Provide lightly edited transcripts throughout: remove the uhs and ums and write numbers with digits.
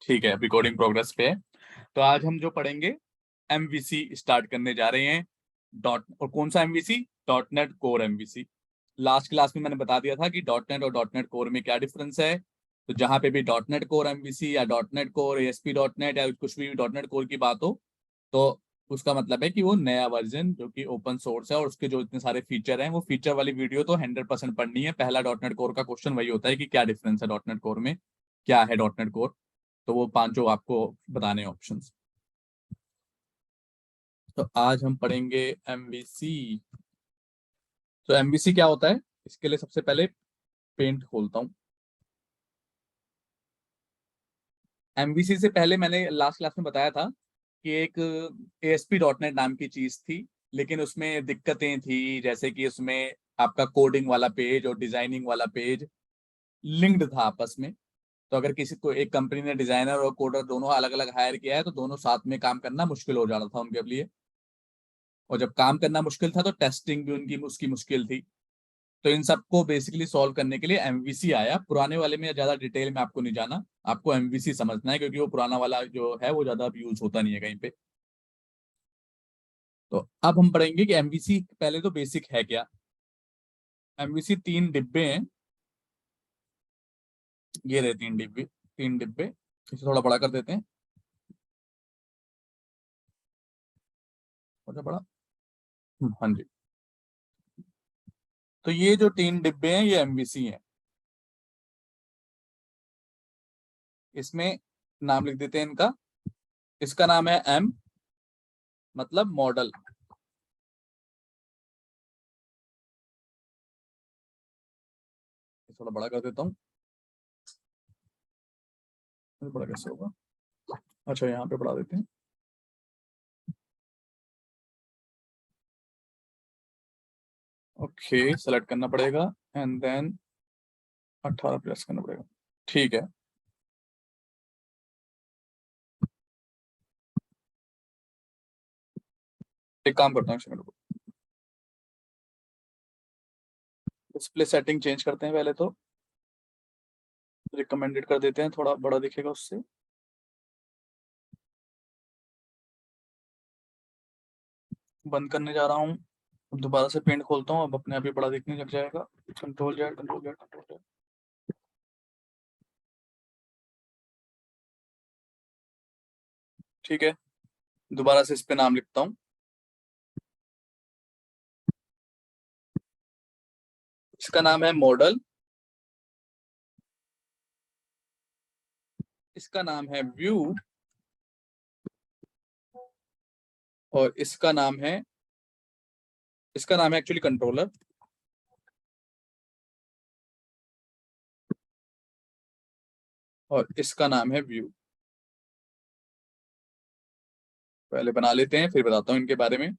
ठीक है, recording progress पे है। तो आज हम जो पढ़ेंगे एमवीसी स्टार्ट करने जा रहे हैं। और कौन सा MVC? Dot net core MVC. Last class में मैंने बता दिया था कि डॉट नेट और डॉट नेट कोर में क्या डिफरेंस है। तो जहां पे भी डॉट नेट कोर एमवीसी या dot net core ASP dot net या कुछ भी डॉट नेट कोर की बात हो, तो उसका मतलब है कि वो नया वर्जन जो कि ओपन सोर्स है और उसके जो इतने सारे फीचर हैं, वो फीचर वाली वीडियो तो 100% पढ़नी है। पहला डॉट नेट कोर का क्वेश्चन वही होता है कि क्या डिफरेंस है डॉट नेट कोर में, क्या है डॉट नेट कोर। तो वो पांचों आपको बताने ऑप्शंस। तो आज हम पढ़ेंगे एमवीसी। तो एमवीसी क्या होता है, इसके लिए सबसे पहले पेंट खोलता हूँ। एमवीसी से पहले मैंने लास्ट क्लास में बताया था कि एक एएसपी डॉट नेट नाम की चीज थी, लेकिन उसमें दिक्कतें थी, जैसे कि उसमें आपका कोडिंग वाला पेज और डिजाइनिंग वाला पेज लिंक्ड था आपस में। तो अगर किसी को एक कंपनी ने डिजाइनर और कोडर दोनों अलग अलग हायर किया है, तो दोनों साथ में काम करना मुश्किल हो जाता था उनके लिए। और जब काम करना मुश्किल था तो टेस्टिंग भी उनकी उसकी मुश्किल थी। तो इन सबको बेसिकली सॉल्व करने के लिए एमवीसी आया। पुराने वाले में ज्यादा डिटेल में आपको नहीं जाना, आपको एमवीसी समझना है, क्योंकि वो पुराना वाला जो है वो ज्यादा यूज होता नहीं है कहीं पे। तो अब हम पढ़ेंगे कि एमवीसी पहले तो बेसिक है क्या। एमवीसी 3 डिब्बे हैं, ये रहे 3 डिब्बे। 3 डिब्बे, इसे थोड़ा बड़ा कर देते हैं। थोड़ा बड़ा, हाँ जी। तो ये जो 3 डिब्बे हैं ये एमवीसी हैं। इसमें नाम लिख देते हैं इनका। इसका नाम है एम, मतलब मॉडल। थोड़ा बड़ा कर देता हूँ। बड़ा कैसे होगा? अच्छा, यहाँ पे बढ़ा देते हैं। ओके, सेलेक्ट करना पड़ेगा एंड देन 18 प्रेस करना पड़ेगा। ठीक है, एक काम करता हूँ, डिस्प्ले सेटिंग चेंज करते हैं पहले तो। रिकमेंडेड कर देते हैं, थोड़ा बड़ा दिखेगा उससे। बंद करने जा रहा हूँ। अब दोबारा से पेंट खोलता हूँ, अब अपने आप ही बड़ा दिखने लग जाएगा। Control Z, control Z, control Z. ठीक है, दोबारा से इस पे नाम लिखता हूँ। इसका नाम है मॉडल। इसका नाम है व्यू। और इसका नाम है एक्चुअली कंट्रोलर। और इसका नाम है व्यू। पहले बना लेते हैं, फिर बताता हूँ इनके बारे में।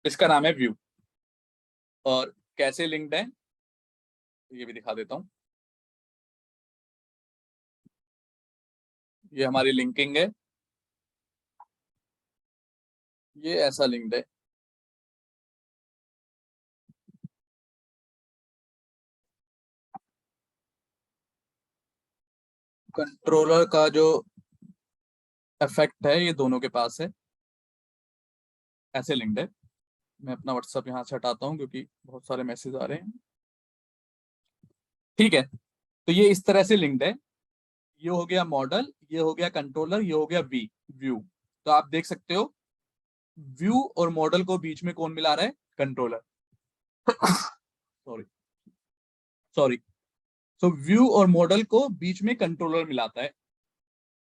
इसका नाम है व्यू। और कैसे लिंक्ड है ये भी दिखा देता हूँ। ये हमारी लिंकिंग है, ये ऐसा लिंक्ड है। कंट्रोलर का जो इफेक्ट है ये दोनों के पास है, ऐसे लिंक्ड है। मैं अपना व्हाट्सअप यहाँ से हटाता हूँ क्योंकि बहुत सारे मैसेज आ रहे हैं। ठीक है, तो ये इस तरह से लिंक्ड है। ये हो गया मॉडल, ये हो गया कंट्रोलर, ये हो गया व्यू। तो आप देख सकते हो, व्यू और मॉडल को बीच में कौन मिला रहा है? कंट्रोलर। Sorry, sorry. तो व्यू और मॉडल को बीच में कंट्रोलर मिलाता है।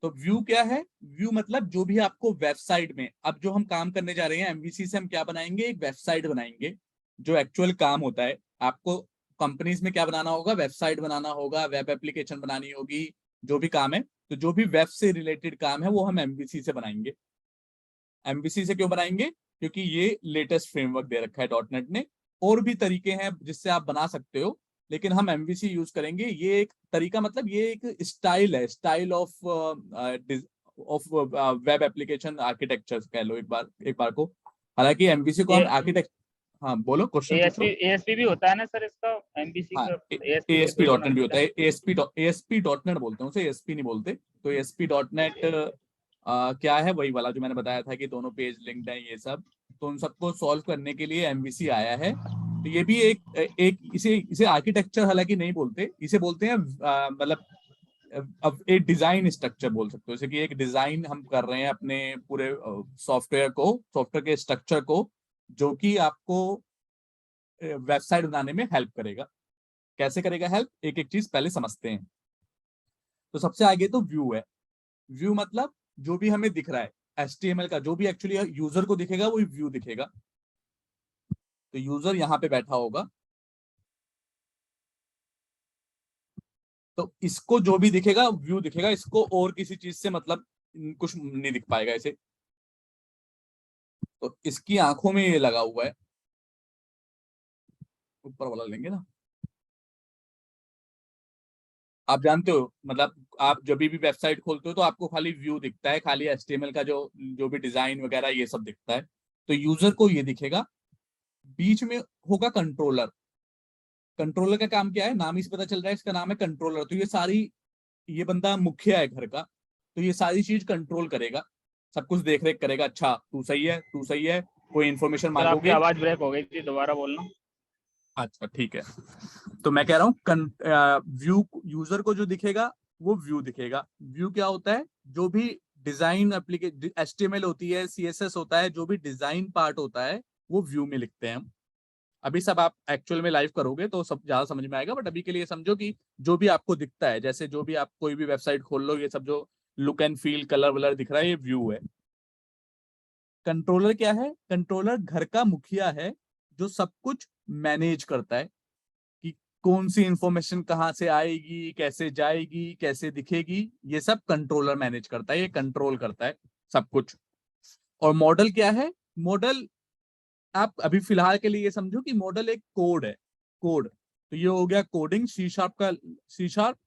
तो व्यू क्या है? व्यू मतलब जो भी आपको वेबसाइट में, अब जो हम काम करने जा रहे हैं एमवीसी से, हम क्या बनाएंगे? एक वेबसाइट बनाएंगे। जो एक्चुअल काम होता है आपको कंपनीज में क्या बनाना होगा? वेबसाइट बनाना होगा, वेब एप्लीकेशन बनानी होगी, जो भी काम है। तो जो भी वेब से रिलेटेड काम है वो हम एमवीसी से बनाएंगे। एमवीसी से क्यों बनाएंगे? क्योंकि ये लेटेस्ट फ्रेमवर्क दे रखा है डॉट नेट ने। और भी तरीके हैं जिससे आप बना सकते हो, लेकिन हम एमवीसी यूज करेंगे। ये एक तरीका, मतलब ये एक स्टाइल है, style of web application architecture कह लो एक बार को। हालांकि एमवीसी को ये हम आर्किटेक्ट हाँ बोलो, क्वेश्चन पूछो। एएसपी भी होता है ना सर इसका, एमबीसी हाँ, का एएसपी पे ASP कोई डॉट बना नेट भी सकता होता है? है, ASP डॉट नेट बोलते हैं उसे, ASP नहीं बोलते। तो ASP डॉट नेट क्या है, वही वाला जो मैंने बताया था कि दोनों पेज लिंक्ड हैं ये सब। तो उन सबको सॉल्व करने के लिए MVC आया है। तो ये भी एक एक इसे इसे आर्किटेक्चर हालांकि नहीं बोलते, इसे बोलते हैं मतलब अब एक डिजाइन स्ट्रक्चर बोल सकते हो। जैसे कि एक डिजाइन हम कर रहे हैं अपने पूरे सॉफ्टवेयर के स्ट्रक्चर को, जो कि आपको वेबसाइट बनाने में हेल्प करेगा। कैसे करेगा हेल्प, एक एक चीज पहले समझते हैं। तो सबसे आगे तो व्यू है। व्यू मतलब जो भी हमें दिख रहा है HTML का, जो भी एक्चुअली यूजर को दिखेगा वो व्यू दिखेगा। तो यूजर यहाँ पे बैठा होगा, तो इसको जो भी दिखेगा व्यू दिखेगा, इसको और किसी चीज से मतलब कुछ नहीं दिख पाएगा इसे। तो इसकी आंखों में ये लगा हुआ है, ऊपर वाला लेंगे ना। आप जानते हो मतलब आप जब भी वेबसाइट खोलते हो तो आपको खाली व्यू दिखता है, खाली HTML का जो जो भी डिजाइन वगैरह ये सब दिखता है। तो यूजर को ये दिखेगा। बीच में होगा कंट्रोलर। कंट्रोलर का काम क्या है, नाम ही से पता चल रहा है, इसका नाम है कंट्रोलर। तो ये बंदा मुखिया है घर का, तो ये सारी चीज कंट्रोल करेगा, सब कुछ देख रेख करेगा। अच्छा तू सही है, तू सही है, कोई इन्फॉर्मेशन सर आपकी मांगोगे। आवाज ब्रेक हो गई थी, दोबारा बोलना। अच्छा ठीक है। तो मैं कह रहा हूँ व्यू, यूजर को जो दिखेगा वो व्यू दिखेगा। व्यू क्या होता है, जो भी डिजाइन एप्लीकेशन HTML होती है, CSS होता है, जो भी डिजाइन पार्ट होता है वो व्यू में लिखते हैं हम। अभी सब आप एक्चुअल में लाइव करोगे तो सब ज्यादा समझ में आएगा, बट अभी के लिए समझो कि जो भी आपको दिखता है, जैसे जो भी आप कोई भी वेबसाइट खोल लो, ये सब जो लुक एंड फील कलर वलर दिख रहा है ये व्यू है। कंट्रोलर क्या है, कंट्रोलर घर का मुखिया है, जो सब कुछ मैनेज करता है कि कौन सी इंफॉर्मेशन कहाँ से आएगी, कैसे जाएगी, कैसे दिखेगी, ये सब कंट्रोलर मैनेज करता है, ये कंट्रोल करता है सब कुछ। और मॉडल क्या है, मॉडल आप अभी फिलहाल के लिए ये समझो कि मॉडल एक कोड है। कोड, तो ये हो गया कोडिंग, सी शार्प।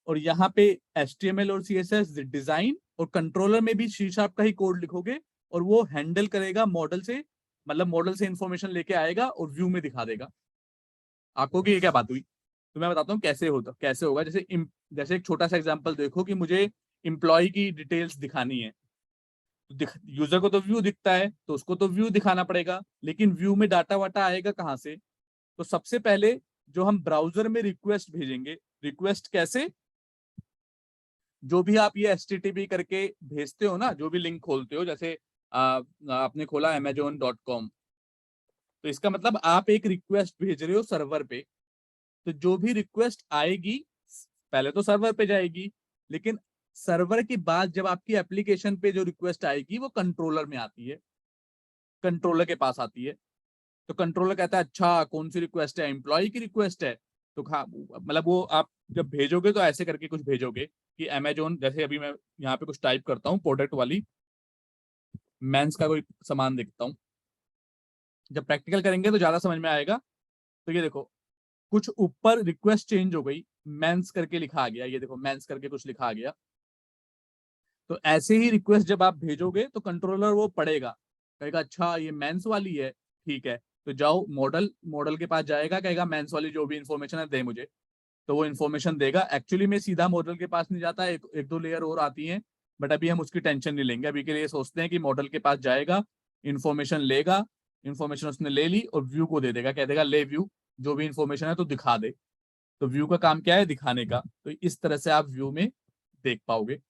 और यहाँ पे HTML और CSS डिजाइन, और कंट्रोलर में भी सी शार्प का ही कोड लिखोगे, और वो हैंडल करेगा मॉडल से, मतलब मॉडल से इंफॉर्मेशन लेके आएगा और व्यू में दिखा देगा आपको कि ये क्या बात हुई। तो मैं बताता हूँ कैसे होगा। जैसे एक छोटा सा एग्जांपल देखो कि मुझे एम्प्लॉय की डिटेल्स दिखानी है। तो यूजर को तो व्यू दिखता है, तो उसको तो व्यू दिखाना पड़ेगा, लेकिन व्यू में डाटा वाटा आएगा कहाँ से। तो सबसे पहले जो हम ब्राउजर में रिक्वेस्ट भेजेंगे, रिक्वेस्ट कैसे, जो भी आप ये HTTP करके भेजते हो ना, जो भी लिंक खोलते हो, जैसे आपने खोला Amazon.com, तो इसका मतलब आप एक रिक्वेस्ट भेज रहे हो सर्वर पे। तो जो भी रिक्वेस्ट आएगी पहले तो सर्वर पे जाएगी, लेकिन सर्वर के बाद जब आपकी एप्लीकेशन पे जो रिक्वेस्ट आएगी वो कंट्रोलर में आती है, कंट्रोलर के पास आती है। तो कंट्रोलर कहता है अच्छा कौन सी रिक्वेस्ट है, एम्प्लॉय की रिक्वेस्ट है। तो हाँ मतलब वो आप जब भेजोगे तो ऐसे करके कुछ भेजोगे कि अमेजोन, जैसे अभी मैं यहाँ पे कुछ टाइप करता हूँ प्रोडक्ट वाली, मेंस का कोई सामान देखता हूँ। जब प्रैक्टिकल करेंगे तो ज्यादा समझ में आएगा। तो ये देखो कुछ ऊपर रिक्वेस्ट चेंज हो गई, मेंस करके लिखा आ गया, ये देखो मेंस करके कुछ लिखा आ गया। तो ऐसे ही रिक्वेस्ट जब आप भेजोगे तो कंट्रोलर वो पढ़ेगा, कहेगा अच्छा ये मेंस वाली है, ठीक है। तो जाओ मॉडल मॉडल के पास जाएगा, कहेगा मेंस वाली जो भी इंफॉर्मेशन है दे मुझे। तो वो इन्फॉर्मेशन देगा। एक्चुअली में सीधा मॉडल के पास नहीं जाता, एक दो लेयर और आती हैं, बट अभी हम उसकी टेंशन नहीं लेंगे। अभी के लिए सोचते हैं कि मॉडल के पास जाएगा, इन्फॉर्मेशन लेगा, इन्फॉर्मेशन उसने ले ली और व्यू को दे देगा, कह देगा ले व्यू, जो भी इन्फॉर्मेशन है तो दिखा दे। तो व्यू का काम क्या है, दिखाने का। तो इस तरह से आप व्यू में देख पाओगे।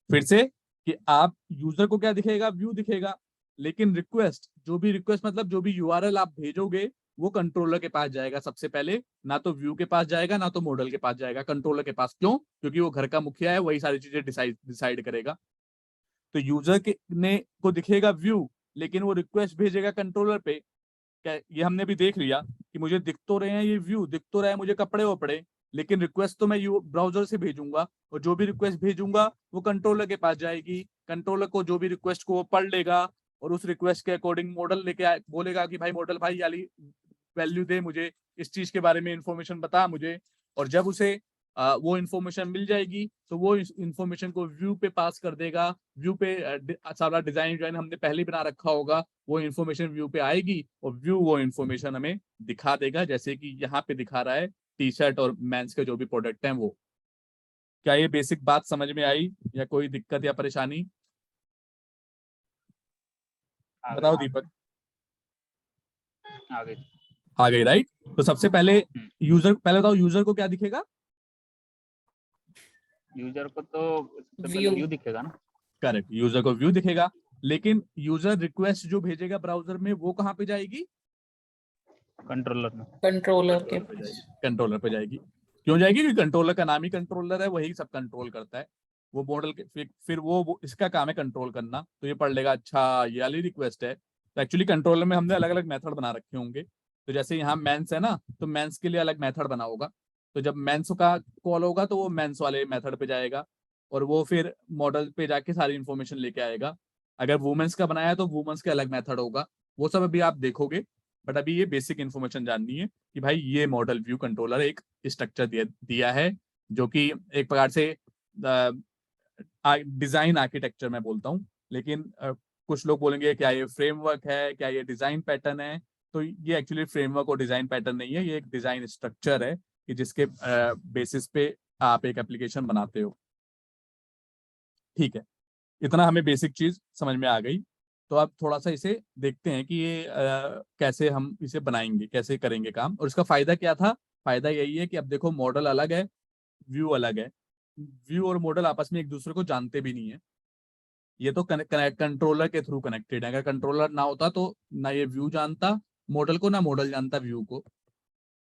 फिर से कि आप यूजर को क्या दिखेगा, व्यू दिखेगा, लेकिन रिक्वेस्ट, जो भी रिक्वेस्ट मतलब जो भी URL आप भेजोगे वो कंट्रोलर के पास जाएगा सबसे पहले, ना तो व्यू के पास जाएगा ना तो मॉडल के पास जाएगा, कंट्रोलर के पास। क्यों, क्योंकि वो घर का मुखिया है, वही सारी चीजें डिसाइड करेगा। तो यूजर के ने को दिखेगा व्यू, लेकिन वो रिक्वेस्ट भेजेगा कंट्रोलर पे। ये हमने भी देख लिया कि मुझे दिख तो रहे हैं, ये व्यू दिख तो रहा है मुझे कपड़े वपड़े, लेकिन रिक्वेस्ट तो मैं ब्राउजर से भेजूंगा, और जो भी रिक्वेस्ट भेजूंगा वो कंट्रोलर के पास जाएगी। कंट्रोलर को जो भी रिक्वेस्ट को वो पढ़ लेगा, और उस रिक्वेस्ट के अकॉर्डिंग मॉडल लेके बोलेगा कि भाई मॉडल भाई वाली वैल्यू दे मुझे, इस चीज के बारे में इंफॉर्मेशन बता मुझे। और जब उसे वो इन्फॉर्मेशन मिल जाएगी, तो वो इन्फॉर्मेशन को व्यू पे पास कर देगा। व्यू पे सारा डिजाइन हमने पहले ही बना रखा होगा, वो इन्फॉर्मेशन व्यू पे आएगी और व्यू वो इन्फॉर्मेशन हमें दिखा देगा, जैसे कि यहाँ पे दिखा रहा है टी शर्ट और मेंस के जो भी प्रोडक्ट हैं वो। क्या ये बेसिक बात समझ में आई या कोई दिक्कत या परेशानी? बताओ दीपक। आ गई। आ गई, राइट। तो सबसे पहले यूजर, पहले बताओ यूजर को क्या दिखेगा? यूजर को तो सबसे पहले व्यू व्यू दिखेगा ना। करेक्ट, यूजर को व्यू दिखेगा, लेकिन यूजर रिक्वेस्ट जो भेजेगा ब्राउजर में वो कहाँ पे जाएगी? कंट्रोलर में। कंट्रोलर के पे जाएगी, कंट्रोलर पे जाएगी। क्यों जाएगी? क्योंकि कंट्रोलर का नाम ही कंट्रोलर है, वही सब कंट्रोल करता है। वो मॉडल के फिर वो इसका काम है कंट्रोल करना। तो ये पढ़ लेगा, अच्छा ये वाली रिक्वेस्ट है। तो एक्चुअली कंट्रोलर में हमने अलग अलग मेथड बना रखे होंगे। तो जैसे यहाँ मेंस है ना, तो मेंस के लिए अलग मेथड बना होगा। तो जब मेंस का कॉल होगा तो वो मेंस वाले मेथड पे जाएगा और वो फिर मॉडल पे जाके सारी इंफॉर्मेशन लेके आएगा। अगर वुमेन्स का बनाया तो वुमेन्स के अलग मेथड होगा। वो सब अभी आप देखोगे, बट अभी ये बेसिक इन्फॉर्मेशन जाननी है कि भाई ये मॉडल व्यू कंट्रोलर एक स्ट्रक्चर दिया है, जो कि एक प्रकार से डिजाइन आर्किटेक्चर मैं बोलता हूँ। लेकिन कुछ लोग बोलेंगे क्या ये फ्रेमवर्क है, क्या ये डिजाइन पैटर्न है? तो ये एक्चुअली फ्रेमवर्क और डिजाइन पैटर्न नहीं है, ये एक डिजाइन स्ट्रक्चर है कि जिसके बेसिस पे आप एक एप्लीकेशन बनाते हो। ठीक है, इतना हमें बेसिक चीज समझ में आ गई। तो अब थोड़ा सा इसे देखते हैं कि ये कैसे हम इसे बनाएंगे, कैसे करेंगे काम, और इसका फायदा क्या था। फायदा यही है कि अब देखो मॉडल अलग है, व्यू अलग है। व्यू और मॉडल आपस में एक दूसरे को जानते भी नहीं है। ये तो कंट्रोलर के थ्रू कनेक्टेड है। अगर कंट्रोलर ना होता तो ना ये व्यू जानता मॉडल को, ना मॉडल जानता व्यू को।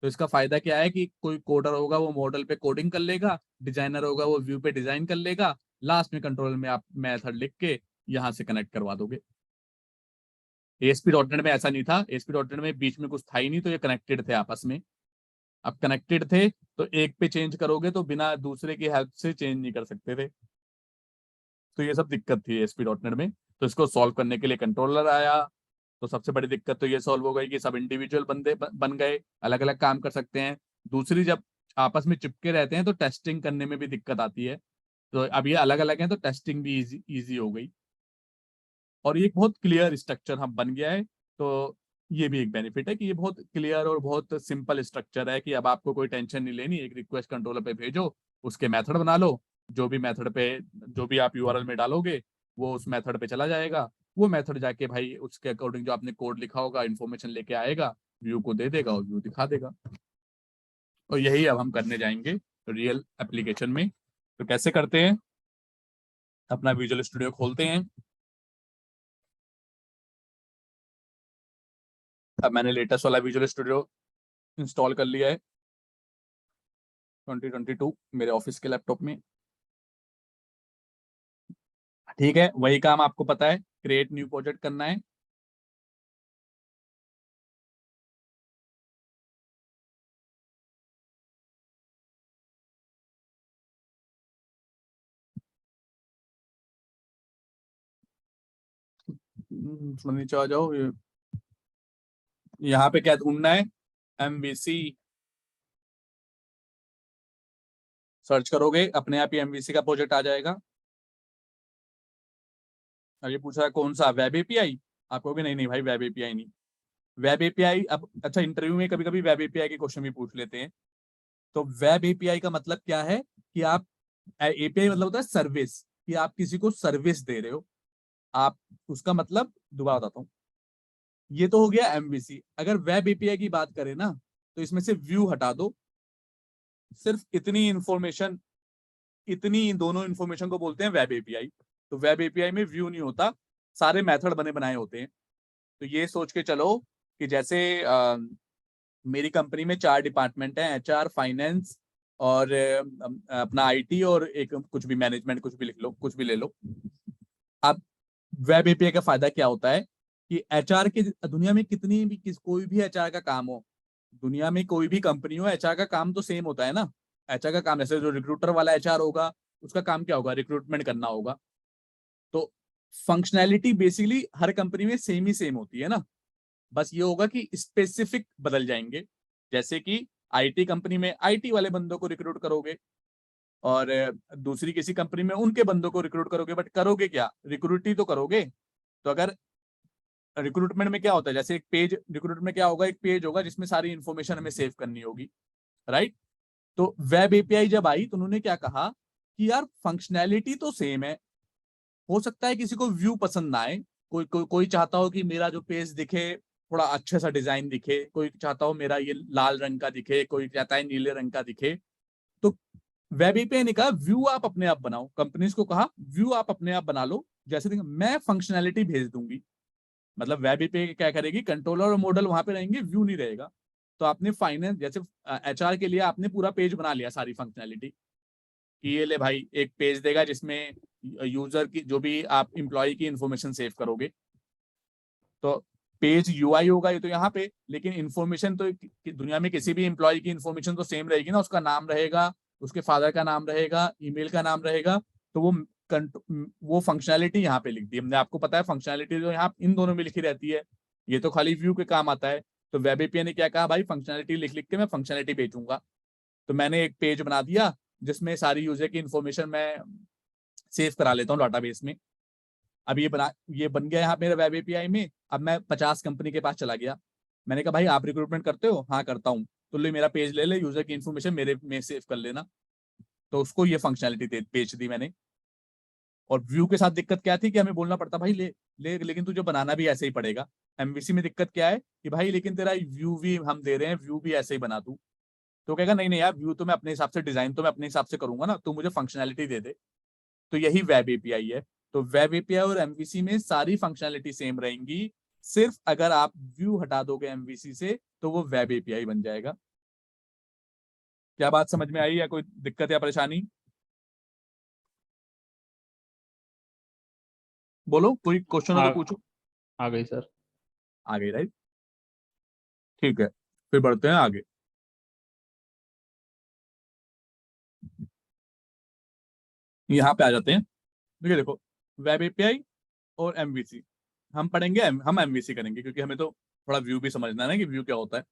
तो इसका फायदा क्या है कि कोई कोडर होगा वो मॉडल पे कोडिंग कर लेगा, डिजाइनर होगा वो व्यू पे डिजाइन कर लेगा, लास्ट में कंट्रोलर में आप मेथड लिख के यहाँ से कनेक्ट करवा दोगे। ASP.NET में ऐसा नहीं था। ASP.NET में बीच में कुछ था ही नहीं, तो ये कनेक्टेड थे आपस में। अब कनेक्टेड थे तो एक पे चेंज करोगे तो बिना दूसरे की हेल्प से चेंज नहीं कर सकते थे। तो ये सब दिक्कत थी ASP.NET में। तो इसको सॉल्व करने के लिए कंट्रोलर आया। तो सबसे बड़ी दिक्कत तो ये सॉल्व हो गई कि सब इंडिविजुअल बंदे बन गए, अलग अलग काम कर सकते हैं। दूसरी, जब आपस में चिपके रहते हैं तो टेस्टिंग करने में भी दिक्कत आती है। तो अब ये अलग अलग हैं तो टेस्टिंग भी इजी हो गई, और ये एक बहुत क्लियर स्ट्रक्चर हम बन गया है। तो ये भी एक बेनिफिट है कि ये बहुत क्लियर और बहुत सिंपल स्ट्रक्चर है कि अब आपको कोई टेंशन नहीं लेनी। एक रिक्वेस्ट कंट्रोलर पे भेजो, उसके मेथड बना लो, जो भी मेथड पे जो भी आप URL में डालोगे वो उस मेथड पे चला जाएगा। वो मेथड जाके भाई उसके अकॉर्डिंग जो आपने कोड लिखा होगा इन्फॉर्मेशन लेके आएगा, व्यू को दे देगा और व्यू दिखा देगा। और यही अब हम करने जाएंगे रियल एप्लीकेशन में। तो कैसे करते हैं? अपना विजुअल स्टूडियो खोलते हैं। अब मैंने लेटेस्ट वाला विजुअल स्टूडियो इंस्टॉल कर लिया है 2022 मेरे ऑफिस के लैपटॉप में। ठीक है, वही काम आपको पता है, क्रिएट न्यू प्रोजेक्ट करना है। नीचे आ जाओ। यहाँ पे क्या ढूंढना है? MVC सर्च करोगे अपने आप ही MVC का प्रोजेक्ट आ जाएगा। और ये पूछ रहा है कौन सा, वेब API? आप कहोगे नहीं नहीं भाई वेब API नहीं। वेब API अब अच्छा इंटरव्यू में कभी कभी वेब API के क्वेश्चन भी पूछ लेते हैं। तो वेब API का मतलब क्या है कि आप, API मतलब होता है सर्विस, कि आप किसी को सर्विस दे रहे हो। आप उसका मतलब दोबारा बताता हूँ। ये तो हो गया MVC। अगर वेब API की बात करें ना, तो इसमें से व्यू हटा दो, सिर्फ इतनी इंफॉर्मेशन, इतनी दोनों इंफॉर्मेशन को बोलते हैं वेब API। तो वेब API में व्यू नहीं होता, सारे मेथड बने बनाए होते हैं। तो ये सोच के चलो कि जैसे मेरी कंपनी में 4 डिपार्टमेंट हैं, HR, फाइनेंस और अपना IT, और एक कुछ भी मैनेजमेंट, कुछ भी लिख लो, कुछ भी ले लो। अब वेब API का फायदा क्या होता है कि HR की दुनिया में कितनी भी कोई भी HR का काम हो, दुनिया में कोई भी कंपनी हो, HR का काम तो सेम होता है ना। HR का काम, जैसे जो रिक्रूटर वाला HR होगा उसका काम क्या होगा? रिक्रूटमेंट करना होगा। तो फंक्शनैलिटी बेसिकली हर कंपनी में सेम ही सेम होती है ना। बस ये होगा कि स्पेसिफिक बदल जाएंगे। जैसे कि आईटी कंपनी में आईटी वाले बंदों को रिक्रूट करोगे, और दूसरी किसी कंपनी में उनके बंदों को रिक्रूट करोगे, बट करोगे क्या, रिक्रूट ही तो करोगे। तो अगर रिक्रूटमेंट में क्या होता है, जैसे एक पेज, रिक्रूटमेंट में क्या होगा, एक पेज होगा जिसमें सारी इंफॉर्मेशन हमें सेव करनी होगी, राइट। तो वेब एपीआई जब आई तो उन्होंने क्या कहा कि यार फंक्शनैलिटी तो सेम है, हो सकता है किसी को व्यू पसंद ना आए, कोई चाहता हो कि मेरा जो पेज दिखे थोड़ा अच्छे सा डिजाइन दिखे, कोई चाहता हो मेरा ये लाल रंग का दिखे, कोई चाहता है नीले रंग का दिखे। तो वेब एपीआई ने कहा व्यू आप अपने आप बनाओ, कंपनीज को कहा व्यू आप अपने आप बना लो, जैसे मैं फंक्शनैलिटी भेज दूंगी। मतलब वेब एपीआई क्या करेगी, कंट्रोलर और मॉडल वहां पे रहेंगे, व्यू नहीं रहेगा। तो आपने फाइनेंस जैसे एचआर के लिए आपने पूरा पेज बना लिया सारी फंक्शनैलिटी कि ये ले भाई एक पेज देगा जिसमें यूजर की जो भी आप एम्प्लॉय की इंफॉर्मेशन सेव करोगे, तो पेज यूआई होगा ये तो यहाँ पे, लेकिन इंफॉर्मेशन तो दुनिया में किसी भी एम्प्लॉय की इंफॉर्मेशन तो सेम रहेगी ना, उसका नाम रहेगा, उसके फादर का नाम रहेगा, ईमेल का नाम रहेगा। तो वो फंक्शनैलिटी यहाँ पे लिख दी हमने, आपको पता है फंक्शनैलिटी तो यहाँ इन दोनों में लिखी रहती है, ये तो खाली व्यू के काम आता है। तो वेब एपीआई ने क्या कहा, भाई फंक्शनैलिटी लिख लिख के मैं फंक्शनैलिटी बेचूंगा। तो मैंने एक पेज बना दिया जिसमें सारी यूजर की इंफॉर्मेशन मैं सेव करा लेता हूँ डाटाबेस में। अब ये बन गया यहाँ मेरे वेब एपीआई में। अब मैं 50 कंपनी के पास चला गया, मैंने कहा भाई आप रिक्रूटमेंट करते हो, हाँ करता हूँ, तो ले मेरा पेज ले ले, यूजर की इन्फॉर्मेशन मेरे में सेव कर लेना। तो उसको ये फंक्शनैलिटी बेच दी मैंने। और व्यू के साथ दिक्कत क्या थी कि हमें बोलना पड़ता भाई ले लेकिन तुझे बनाना भी ऐसे ही पड़ेगा। एमवीसी में दिक्कत क्या है कि भाई लेकिन तेरा व्यू भी हम दे रहे हैं, व्यू भी ऐसे ही बना तू। तो कहेगा नहीं नहीं यार, व्यू तो मैं अपने हिसाब से, डिजाइन तो मैं अपने हिसाब से करूंगा ना, तो मुझे फंक्शनैलिटी दे दे। तो यही वेब एपीआई है। तो वेब एपीआई और एमवीसी में सारी फंक्शनैलिटी सेम रहेंगी, सिर्फ अगर आप व्यू हटा दोगे एमवीसी से तो वो वेब एपीआई बन जाएगा। क्या बात समझ में आई या कोई दिक्कत या परेशानी? बोलो, कोई क्वेश्चन हो आ, तो पूछो। आ गई सर। आ गई, राइट, ठीक है, फिर बढ़ते हैं आगे। यहाँ पे आ जाते हैं। देखिए देखो, वेब एपीआई और एमवीसी हम पढ़ेंगे, हम एमवीसी करेंगे क्योंकि हमें तो थोड़ा व्यू भी समझना है ना कि व्यू क्या होता है।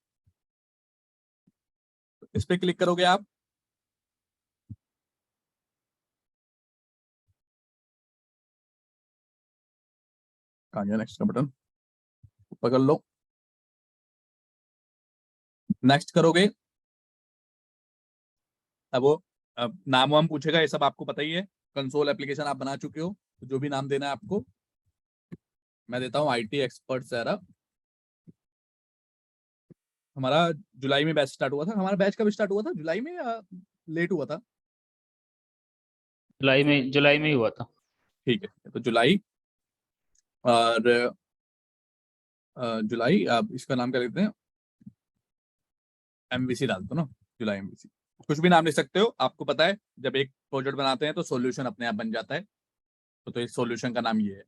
तो इस पे क्लिक करोगे आप, कहाँ गया नेक्स्ट का बटन, पकड़ लो, नेक्स्ट करोगे। अब नाम वाम पूछेगा, ये सब आपको पता ही है। कंसोल एप्लीकेशन आप बना चुके हो, तो जो भी नाम देना है आपको, मैं देता हूँ आईटी एक्सपर्ट सारा। हमारा जुलाई में बैच स्टार्ट हुआ था, हमारा बैच कब स्टार्ट हुआ था, जुलाई में या लेट हुआ था? जुलाई में ही हुआ था। ठीक है, तो जुलाई, और जुलाई आप इसका नाम क्या लिखते हैं, एमवीसी डाल दो ना, जुलाई एमवीसी। कुछ भी नाम लिख सकते हो, आपको पता है जब एक प्रोजेक्ट बनाते हैं तो सॉल्यूशन अपने आप बन जाता है। तो इस सॉल्यूशन का नाम ये है।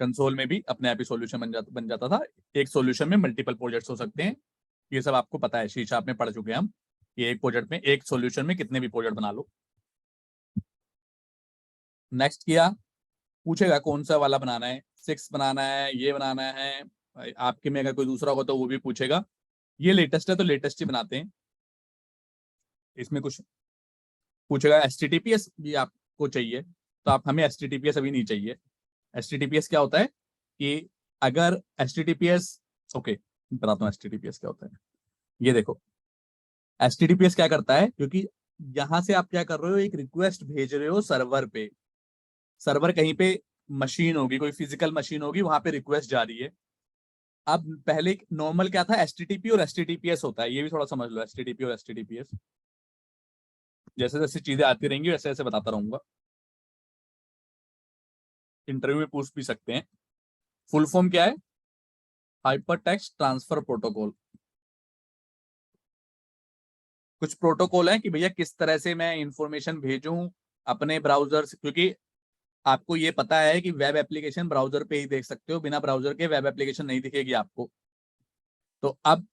कंसोल में भी अपने आप ही सॉल्यूशन बन जाता था। एक सॉल्यूशन में मल्टीपल प्रोजेक्ट्स हो सकते हैं, ये सब आपको पता है, शीशा में पढ़ चुके हैं हम। ये एक प्रोजेक्ट में, एक सॉल्यूशन में कितने भी प्रोजेक्ट बना लो। नेक्स्ट किया, पूछेगा कौन सा वाला बनाना है, 6 बनाना है, ये बनाना है, आपके में अगर कोई दूसरा होगा तो वो भी पूछेगा। ये लेटेस्ट है तो लेटेस्ट ही बनाते हैं। इसमें कुछ पूछेगा, एचटीटीपीएस भी आपको चाहिए, तो आप, हमें एचटीटीपीएस अभी नहीं चाहिए। एचटीटीपीएस क्या होता है कि अगर एचटीटीपीएस, ओके बताता हूँ एचटीटीपीएस क्या होता है। ये देखो, एचटीटीपीएस क्या करता है, क्योंकि यहां से आप क्या कर रहे हो, एक रिक्वेस्ट भेज रहे हो सर्वर पे। सर्वर कहीं पे मशीन होगी, कोई फिजिकल मशीन होगी, वहां पे रिक्वेस्ट जा रही है। अब पहले नॉर्मल क्या था, एचटीटीपी और एचटीटीपीएस होता है, ये भी थोड़ा समझ लो, एचटीटीपी और एचटीटीपीएस। जैसे जैसे चीजें आती रहेंगी वैसे वैसे बताता रहूंगा, इंटरव्यू में पूछ भी सकते हैं। फुल फॉर्म क्या है, हाइपर टेक्स्ट ट्रांसफर प्रोटोकॉल। कुछ प्रोटोकॉल है कि भैया किस तरह से मैं इंफॉर्मेशन भेजूं अपने ब्राउजर से, क्योंकि आपको ये पता है कि वेब एप्लीकेशन ब्राउजर पे ही देख सकते हो, बिना ब्राउजर के वेब एप्लीकेशन नहीं दिखेगी आपको। तो अब,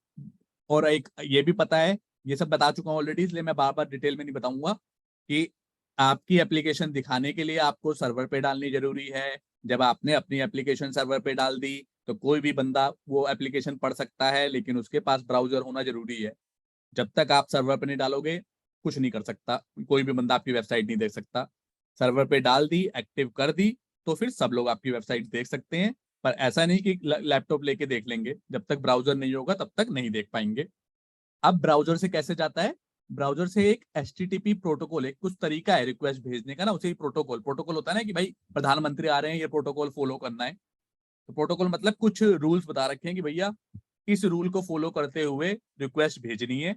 और एक ये भी पता है, ये सब बता चुका हूँ ऑलरेडी, इसलिए मैं बार बार डिटेल में नहीं बताऊंगा, कि आपकी एप्लीकेशन दिखाने के लिए आपको सर्वर पे डालनी जरूरी है। जब आपने अपनी एप्लीकेशन सर्वर पे डाल दी तो कोई भी बंदा वो एप्लीकेशन पढ़ सकता है, लेकिन उसके पास ब्राउजर होना जरूरी है। जब तक आप सर्वर पे नहीं डालोगे कुछ नहीं कर सकता, कोई भी बंदा आपकी वेबसाइट नहीं देख सकता। सर्वर पे डाल दी, एक्टिव कर दी, तो फिर सब लोग आपकी वेबसाइट देख सकते हैं। पर ऐसा नहीं कि लैपटॉप लेके देख लेंगे, जब तक ब्राउजर नहीं होगा तब तक नहीं देख पाएंगे। अब ब्राउजर से कैसे जाता है? ब्राउजर से एक HTTP प्रोटोकॉल, एक कुछ तरीका है रिक्वेस्ट भेजने का ना, उसे प्रोटोकॉल प्रोटोकॉल होता है ना, कि भाई प्रधानमंत्री आ रहे हैं, ये प्रोटोकॉल फॉलो करना है। तो प्रोटोकॉल मतलब कुछ रूल्स बता रखे हैं कि भैया इस रूल को फॉलो करते हुए रिक्वेस्ट भेजनी है,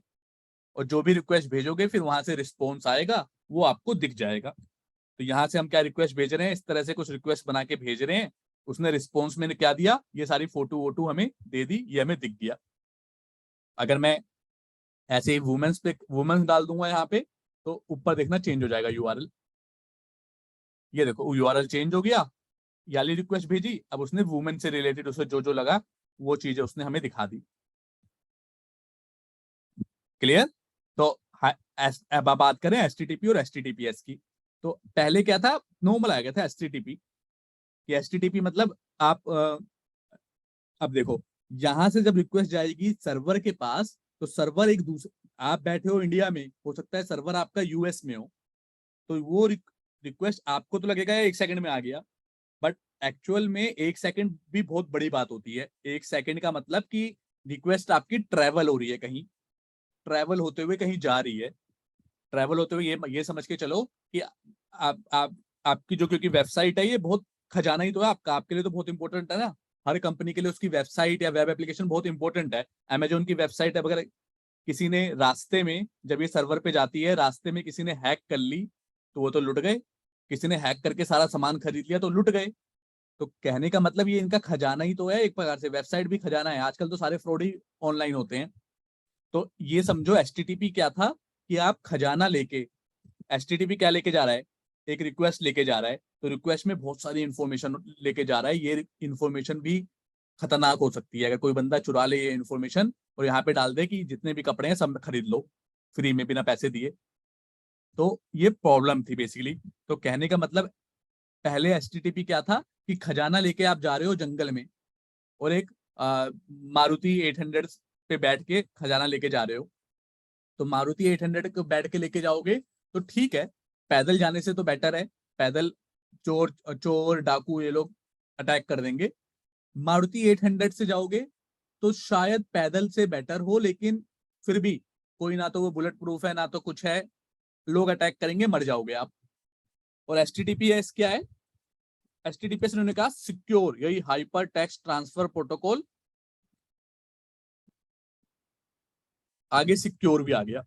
और जो भी रिक्वेस्ट भेजोगे फिर वहां से रिस्पॉन्स आएगा, वो आपको दिख जाएगा। तो यहाँ से हम क्या रिक्वेस्ट भेज रहे हैं, इस तरह से कुछ रिक्वेस्ट बना के भेज रहे हैं। उसने रिस्पॉन्स में क्या दिया, ये सारी फोटो वोटो हमें दे दी, ये हमें दिख गया। अगर मैं ऐसे ही वुमेन्स पे वुमेन्स डाल दूंगा यहाँ पे, तो ऊपर देखना चेंज हो जाएगा यूआरएल। ये देखो यूआरएल चेंज हो गया, याली रिक्वेस्ट भेजी, अब उसने वुमेन से रिलेटेड उसे जो जो लगा वो चीजें उसने हमें दिखा दी। क्लियर? तो अब आप बात करें HTTP और HTTPS की। तो पहले क्या था, नॉर्मल आ गया था HTTP। कि HTTP मतलब आप अब देखो, यहां से जब रिक्वेस्ट जाएगी सर्वर के पास, तो सर्वर एक दूसरे, आप बैठे हो इंडिया में, हो सकता है सर्वर आपका यूएस में हो, तो वो रिक्वेस्ट आपको तो लगेगा 1 सेकंड में आ गया, बट एक्चुअल में 1 सेकंड भी बहुत बड़ी बात होती है। 1 सेकंड का मतलब कि रिक्वेस्ट आपकी ट्रेवल हो रही है, कहीं ट्रेवल होते हुए कहीं जा रही है। ट्रेवल होते हुए ये समझ के चलो कि आप आपकी जो, क्योंकि वेबसाइट है ये बहुत खजाना ही तो है आपका, आपके लिए तो बहुत इंपॉर्टेंट है ना। हर कंपनी के लिए उसकी वेबसाइट या वेब एप्लीकेशन बहुत इंपॉर्टेंट है। अमेजोन की वेबसाइट है, अगर किसी ने रास्ते में, जब ये सर्वर पे जाती है, रास्ते में किसी ने हैक कर ली तो वो तो लुट गए। किसी ने हैक करके सारा सामान खरीद लिया तो लुट गए। तो कहने का मतलब ये इनका खजाना ही तो है एक प्रकार से, वेबसाइट भी खजाना है। आजकल तो सारे फ्रॉड ही ऑनलाइन होते हैं। तो ये समझो HTTP क्या था, कि आप खजाना लेके, HTTP क्या लेके जा रहा है, एक रिक्वेस्ट लेके जा रहा है, तो रिक्वेस्ट में बहुत सारी इंफॉर्मेशन लेके जा रहा है। ये इंफॉर्मेशन भी खतरनाक हो सकती है, अगर कोई बंदा चुरा ले ये इंफॉर्मेशन और यहाँ पे डाल दे कि जितने भी कपड़े हैं सब खरीद लो फ्री में बिना पैसे दिए। तो ये प्रॉब्लम थी बेसिकली। तो कहने का मतलब, पहले HTTP क्या था, कि खजाना लेके आप जा रहे हो जंगल में, और एक मारुति 800 पे बैठ के खजाना लेके जा रहे हो। तो मारुति 800 को बैठ के लेके जाओगे तो ठीक है, पैदल जाने से तो बेटर है। पैदल चोर चोर डाकू ये लोग अटैक कर देंगे। मारुति 800 से जाओगे तो शायद पैदल से बेटर हो, लेकिन फिर भी कोई, ना तो वो बुलेट प्रूफ है ना तो कुछ है, लोग अटैक करेंगे, मर जाओगे आप। और HTTPS क्या है? HTTPS ने कहा सिक्योर, यही हाइपर टेक्स्ट ट्रांसफर प्रोटोकॉल, आगे सिक्योर भी आ गया।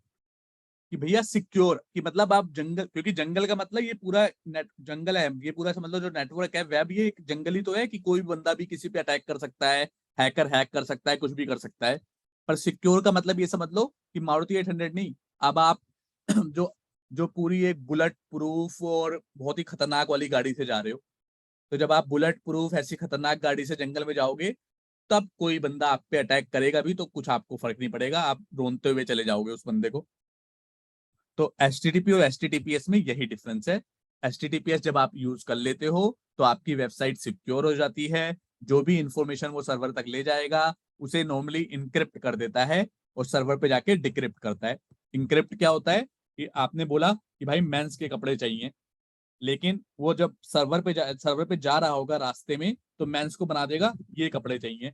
कि भैया सिक्योर कि मतलब आप जंगल, क्योंकि जंगल का मतलब ये पूरा नेट जंगल है, ये पूरा समझ लो जो नेटवर्क है वेब, ये एक जंगल ही तो है, कि कोई भी बंदा भी किसी पे अटैक कर सकता है, हैकर हैक कर सकता है, कुछ भी कर सकता है। पर सिक्योर का मतलब ये समझ लो कि मारुति 800 नहीं, अब आप जो जो पूरी एक बुलेट प्रूफ और बहुत ही खतरनाक वाली गाड़ी से जा रहे हो, तो जब आप बुलेट प्रूफ ऐसी खतरनाक गाड़ी से जंगल में जाओगे, तब कोई बंदा आप पे अटैक करेगा भी तो कुछ आपको फर्क नहीं पड़ेगा, आप रोनते हुए चले जाओगे उस बंदे को। तो HTTP और HTTPS में यही डिफरेंस है। HTTPS जब आप यूज कर लेते हो तो आपकी वेबसाइट सिक्योर हो जाती है, जो भी इंफॉर्मेशन वो सर्वर तक ले जाएगा उसे नॉर्मली इनक्रिप्ट कर देता है, और सर्वर पे जाके डिक्रिप्ट करता है। इनक्रिप्ट क्या होता है, कि आपने बोला कि भाई मेंस के कपड़े चाहिए, लेकिन वो जब सर्वर पे जा रहा होगा रास्ते में, तो मेंस को बना देगा ये कपड़े चाहिए।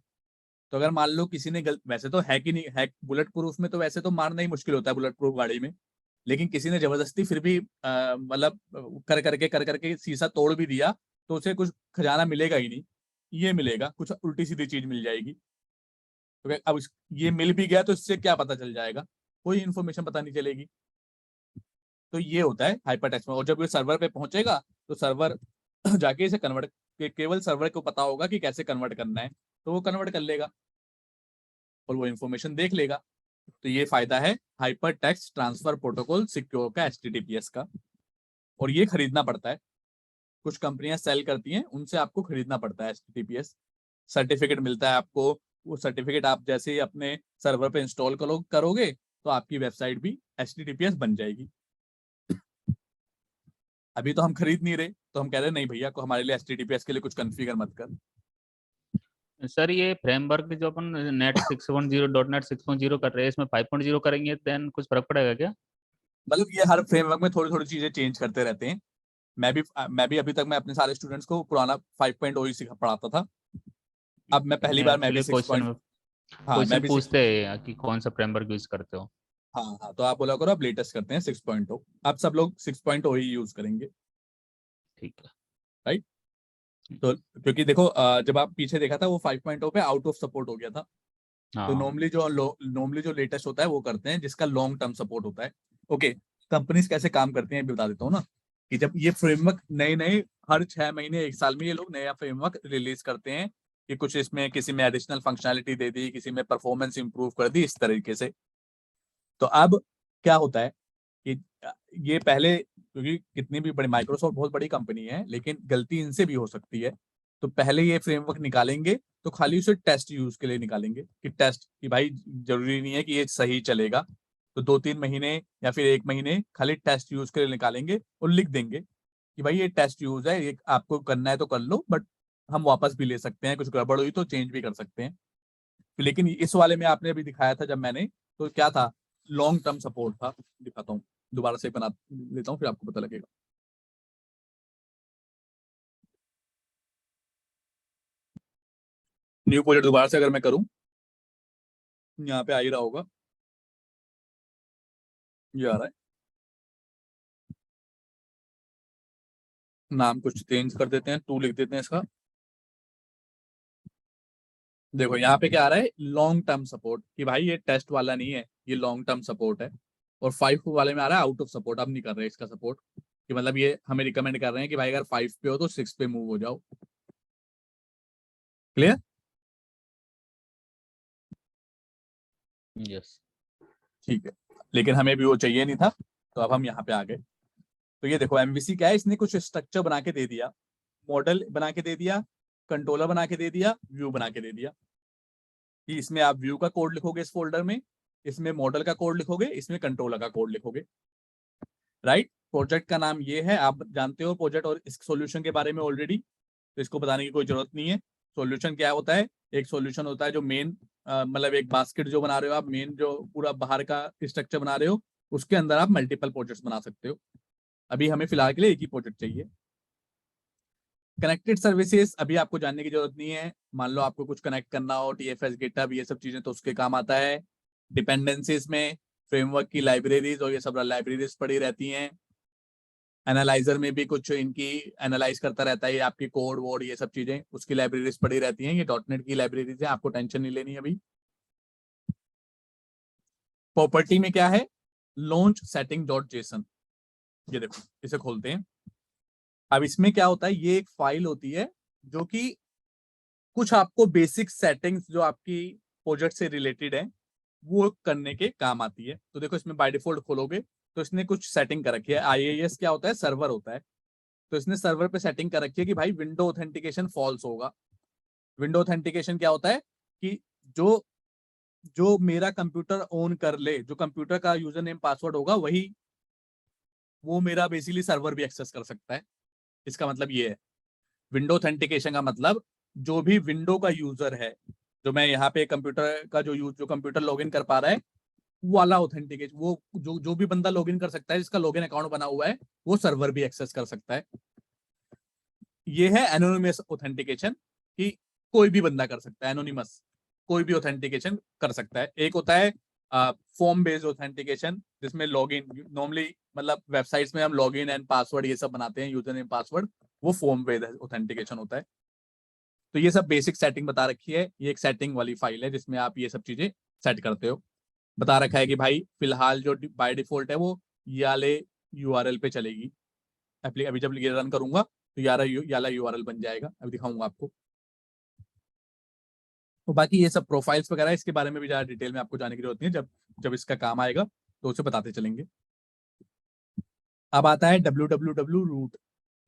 तो अगर मान लो किसी ने वैसे तो हैक ही नहीं, हैक बुलेट प्रूफ में तो वैसे तो मारना ही मुश्किल होता है बुलेट प्रूफ गाड़ी में, लेकिन किसी ने जबरदस्ती फिर भी मतलब कर करके शीशा तोड़ भी दिया, तो उसे कुछ खजाना मिलेगा ही नहीं, ये मिलेगा कुछ उल्टी सीधी चीज मिल जाएगी। तो अब ये मिल भी गया तो इससे क्या पता चल जाएगा, कोई इन्फॉर्मेशन पता नहीं चलेगी। तो ये होता है हाइपर टेक्स्ट में। और जब ये सर्वर पे पहुंचेगा तो सर्वर जाके इसे कन्वर्ट, केवल सर्वर को पता होगा कि कैसे कन्वर्ट करना है, तो वो कन्वर्ट कर लेगा और वो इन्फॉर्मेशन देख लेगा। तो ये फायदा है hyper text transfer protocol secure का, HTTPS का। और ये खरीदना पड़ता है, कुछ कंपनियां सेल करती हैं, उनसे आपको खरीदना पड़ता है HTTPS। सर्टिफिकेट मिलता है आपको, वो सर्टिफिकेट आप जैसे ही अपने सर्वर पे इंस्टॉल करोगे तो आपकी वेबसाइट भी HTTPS बन जाएगी। अभी तो हम खरीद नहीं रहे, तो हम कह रहे नहीं भैया को हमारे लिए HTTPS के लिए कुछ कन्फिगर मत कर। सर ये फ्रेमवर्क जो अपन नेट 6.0 .NET 6.0 कर रहे हैं, इसमें 5.0 करेंगे देन कुछ फर्क पड़ेगा क्या? मतलब ये हर फ्रेमवर्क में थोड़ी थोड़ी चीजें चेंज करते रहते हैं। मैं भी अभी तक मैं अपने सारे स्टूडेंट्स को पुराना 5.0 ही सिखा पढ़ाता था। अब मैं पहली बार मैं भी एक्चुअली 6 क्वेश्चन पॉइंट। में हाँ मैं क्वेश्चन भी 6। पूछते हैं कि कौन सा फ्रेमवर्क यूज करते हो। हाँ हाँ, तो आप बोला करो अब लेटेस्ट करते हैं 6.0। अब सब लोग 6.0 ही यूज करेंगे। ठीक है। राइट। तो क्योंकि देखो जब आप पीछे देखा था वो 5.0 पे आउट ऑफ सपोर्ट हो गया था। तो हाँ। नॉर्मली जो लेटेस्ट होता है वो करते हैं जिसका लॉन्ग टर्म सपोर्ट होता है। ओके। कंपनीज कैसे काम करती हैं ये भी बता देता हूँ ना। कि जब ये फ्रेमवर्क नए नए हर 6 महीने 1 साल में ये लोग नया फ्रेमवर्क रिलीज करते हैं कि कुछ इसमें किसी में एडिशनल फंक्शनैलिटी दे दी, किसी में परफॉर्मेंस इंप्रूव कर दी, इस तरीके से। तो अब क्या होता है कि ये पहले, क्योंकि कितनी भी बड़ी माइक्रोसॉफ्ट बहुत बड़ी कंपनी है लेकिन गलती इनसे भी हो सकती है। तो पहले ये फ्रेमवर्क निकालेंगे तो खाली उसे टेस्ट यूज के लिए निकालेंगे कि टेस्ट, कि भाई जरूरी नहीं है कि ये सही चलेगा। तो 2-3 महीने या फिर 1 महीने खाली टेस्ट यूज के लिए निकालेंगे और लिख देंगे कि भाई ये टेस्ट यूज है, ये आपको करना है तो कर लो, बट हम वापस भी ले सकते हैं, कुछ गड़बड़ हुई तो चेंज भी कर सकते हैं। लेकिन इस वाले में आपने अभी दिखाया था जब मैंने, तो क्या था, लॉन्ग टर्म सपोर्ट था। दिखाता हूँ, दोबारा से बना लेता हूँ फिर आपको पता लगेगा। न्यू प्रोजेक्ट दोबारा से अगर मैं करूँ, यहाँ पे आ ही रहा होगा, ये आ रहा है। नाम कुछ चेंज कर देते हैं, टू लिख देते हैं इसका। देखो यहाँ पे क्या आ रहा है, लॉन्ग टर्म सपोर्ट, कि भाई ये टेस्ट वाला नहीं है, ये लॉन्ग टर्म सपोर्ट है। और 5 वाले में आ रहा है आउट ऑफ सपोर्ट, अब नहीं कर रहे इसका सपोर्ट। कि मतलब ये हमें रिकमेंड कर रहे हैं कि भाई अगर 5 पे हो तो 6 पे मूव हो जाओ। क्लियर। यस। ठीक है। लेकिन हमें भी वो चाहिए नहीं था, तो अब हम यहाँ पे आ गए। तो ये देखो एमवीसी क्या है, इसने कुछ स्ट्रक्चर बना के दे दिया, मॉडल बना के दे दिया, कंट्रोलर बना के दे दिया, व्यू बना के दे दिया। कि इसमें आप व्यू का कोड लिखोगे इस फोल्डर में, इसमें मॉडल का कोड लिखोगे, इसमें कंट्रोलर का कोड लिखोगे। राइट। प्रोजेक्ट का नाम ये है, आप जानते हो प्रोजेक्ट और इस सॉल्यूशन के बारे में ऑलरेडी, तो इसको बताने की कोई जरूरत नहीं है। सॉल्यूशन क्या होता है, एक सॉल्यूशन होता है जो मेन, मतलब एक बास्केट जो बना रहे हो आप, मेन जो पूरा बाहर का स्ट्रक्चर बना रहे हो, उसके अंदर आप मल्टीपल प्रोजेक्ट्स बना सकते हो। अभी हमें फिलहाल के लिए एक ही प्रोजेक्ट चाहिए। कनेक्टेड सर्विसेज अभी आपको जानने की जरूरत नहीं है। मान लो आपको कुछ कनेक्ट करना हो, टीएफएस, गिटहब, ये सब चीजें तो उसके काम आता है। डिपेंडेंसीज में फ्रेमवर्क की लाइब्रेरीज और ये सब लाइब्रेरीज पड़ी रहती हैं। एनालाइजर में भी कुछ इनकी एनालाइज करता रहता है, ये आपकी कोड वोड ये सब चीजें, उसकी लाइब्रेरीज पड़ी रहती हैं। ये डॉटनेट की लाइब्रेरीज है, आपको टेंशन नहीं लेनी अभी। प्रॉपर्टी में क्या है, लॉन्च सेटिंग डॉट जेसन। ये देखो, इसे खोलते हैं। अब इसमें क्या होता है, ये एक फाइल होती है जो कि कुछ आपको बेसिक सेटिंग्स जो आपकी प्रोजेक्ट से रिलेटेड है वो करने के काम आती है। तो देखो इसमें बाय डिफॉल्ट खोलोगे तो इसने कुछ सेटिंग कर रखी है। आईएएस क्या होता है, सर्वर होता है। तो इसने सर्वर पे सेटिंग कर रखी है कि भाई विंडो ऑथेंटिकेशन फॉल्स होगा। विंडो ऑथेंटिकेशन क्या होता है कि जो जो मेरा कंप्यूटर ऑन कर ले, जो कंप्यूटर का यूजर नेम पासवर्ड होगा वही, वो मेरा बेसिकली सर्वर भी एक्सेस कर सकता है। इसका मतलब ये है विंडो ऑथेंटिकेशन का मतलब, जो भी विंडो का यूजर है, जो मैं यहाँ पे कंप्यूटर का जो कंप्यूटर लॉगिन कर पा रहा है, वो वाला ऑथेंटिकेशन, वो जो भी बंदा लॉगिन कर सकता है, जिसका लॉगिन अकाउंट बना हुआ है, वो सर्वर भी एक्सेस कर सकता है। ये है एनोनिमस ऑथेंटिकेशन, कि कोई भी बंदा कर सकता है, एनोनिमस कोई भी ऑथेंटिकेशन कर सकता है। एक होता है फॉर्म बेस्ड ऑथेंटिकेशन, जिसमें लॉगिन नॉर्मली, मतलब वेबसाइट्स में हम लॉगिन एंड पासवर्ड ये सब बनाते हैं, यूजर नेम पासवर्ड, वो फॉर्म बेस्ड ऑथेंटिकेशन होता है। तो ये सब बेसिक सेटिंग बता रखी है, ये एक सेटिंग वाली फाइल है जिसमें आप ये सब चीजें सेट करते हो। बता रखा है कि भाई फिलहाल जो बाय डिफॉल्ट है वो याले यूआरएल पे चलेगी। अभी जब ये रन करूंगा तो याला यूआरएल बन जाएगा, अभी दिखाऊंगा आपको। तो बाकी ये सब प्रोफाइल्स वगैरह, इसके बारे में भी ज्यादा डिटेल में आपको जाने की जरूरत नहीं है, जब जब इसका काम आएगा तो उसे बताते चलेंगे। अब आता है www रूट।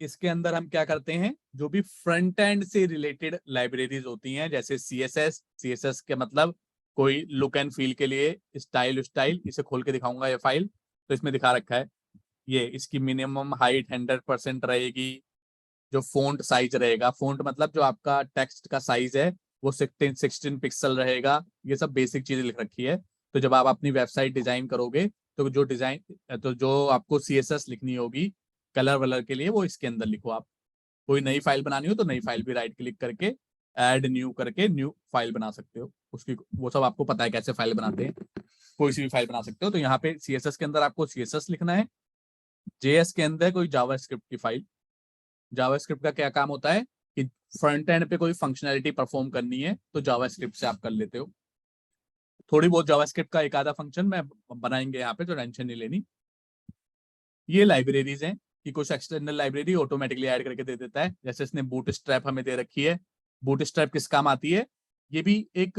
इसके अंदर हम क्या करते हैं, जो भी फ्रंट एंड से रिलेटेड लाइब्रेरीज होती हैं, जैसे सीएसएस के मतलब कोई लुक एंड फील के लिए स्टाइल, इसे खोल के दिखाऊंगा ये फाइल। तो इसमें दिखा रखा है, ये इसकी मिनिमम हाइट 100% रहेगी। जो फोंट साइज रहेगा, फोंट मतलब जो आपका टेक्स्ट का साइज है, वो 16 पिक्सल रहेगा, ये सब बेसिक चीजें लिख रखी है। तो जब आप अपनी वेबसाइट डिजाइन करोगे तो जो आपको CSS लिखनी होगी कलर वलर के लिए, वो इसके अंदर लिखो आप। कोई नई फाइल बनानी हो तो नई फाइल भी राइट क्लिक करके ऐड न्यू करके न्यू फाइल बना सकते हो, उसकी वो सब आपको पता है कैसे फाइल बनाते हैं, कोई सी भी फाइल बना सकते हो। तो यहाँ पे CSS के अंदर आपको CSS लिखना है। JS के अंदर कोई जावास्क्रिप्ट की फाइल। जावास्क्रिप्ट का क्या काम होता है कि फ्रंट एंड पे कोई फंक्शनैलिटी परफॉर्म करनी है तो जावास्क्रिप्ट से आप कर लेते हो। थोड़ी बहुत जावास्क्रिप्ट का एक आधा फंक्शन मैं बनाएंगे यहाँ पे, तो टेंशन नहीं लेनी। ये लाइब्रेरीज हैं कि कुछ एक्सटर्नल लाइब्रेरी ऑटोमेटिकली ऐड करके दे देता है, जैसे इसने बूटस्ट्रैप हमें दे रखी है। बूटस्ट्रैप किस काम आती है? ये भी एक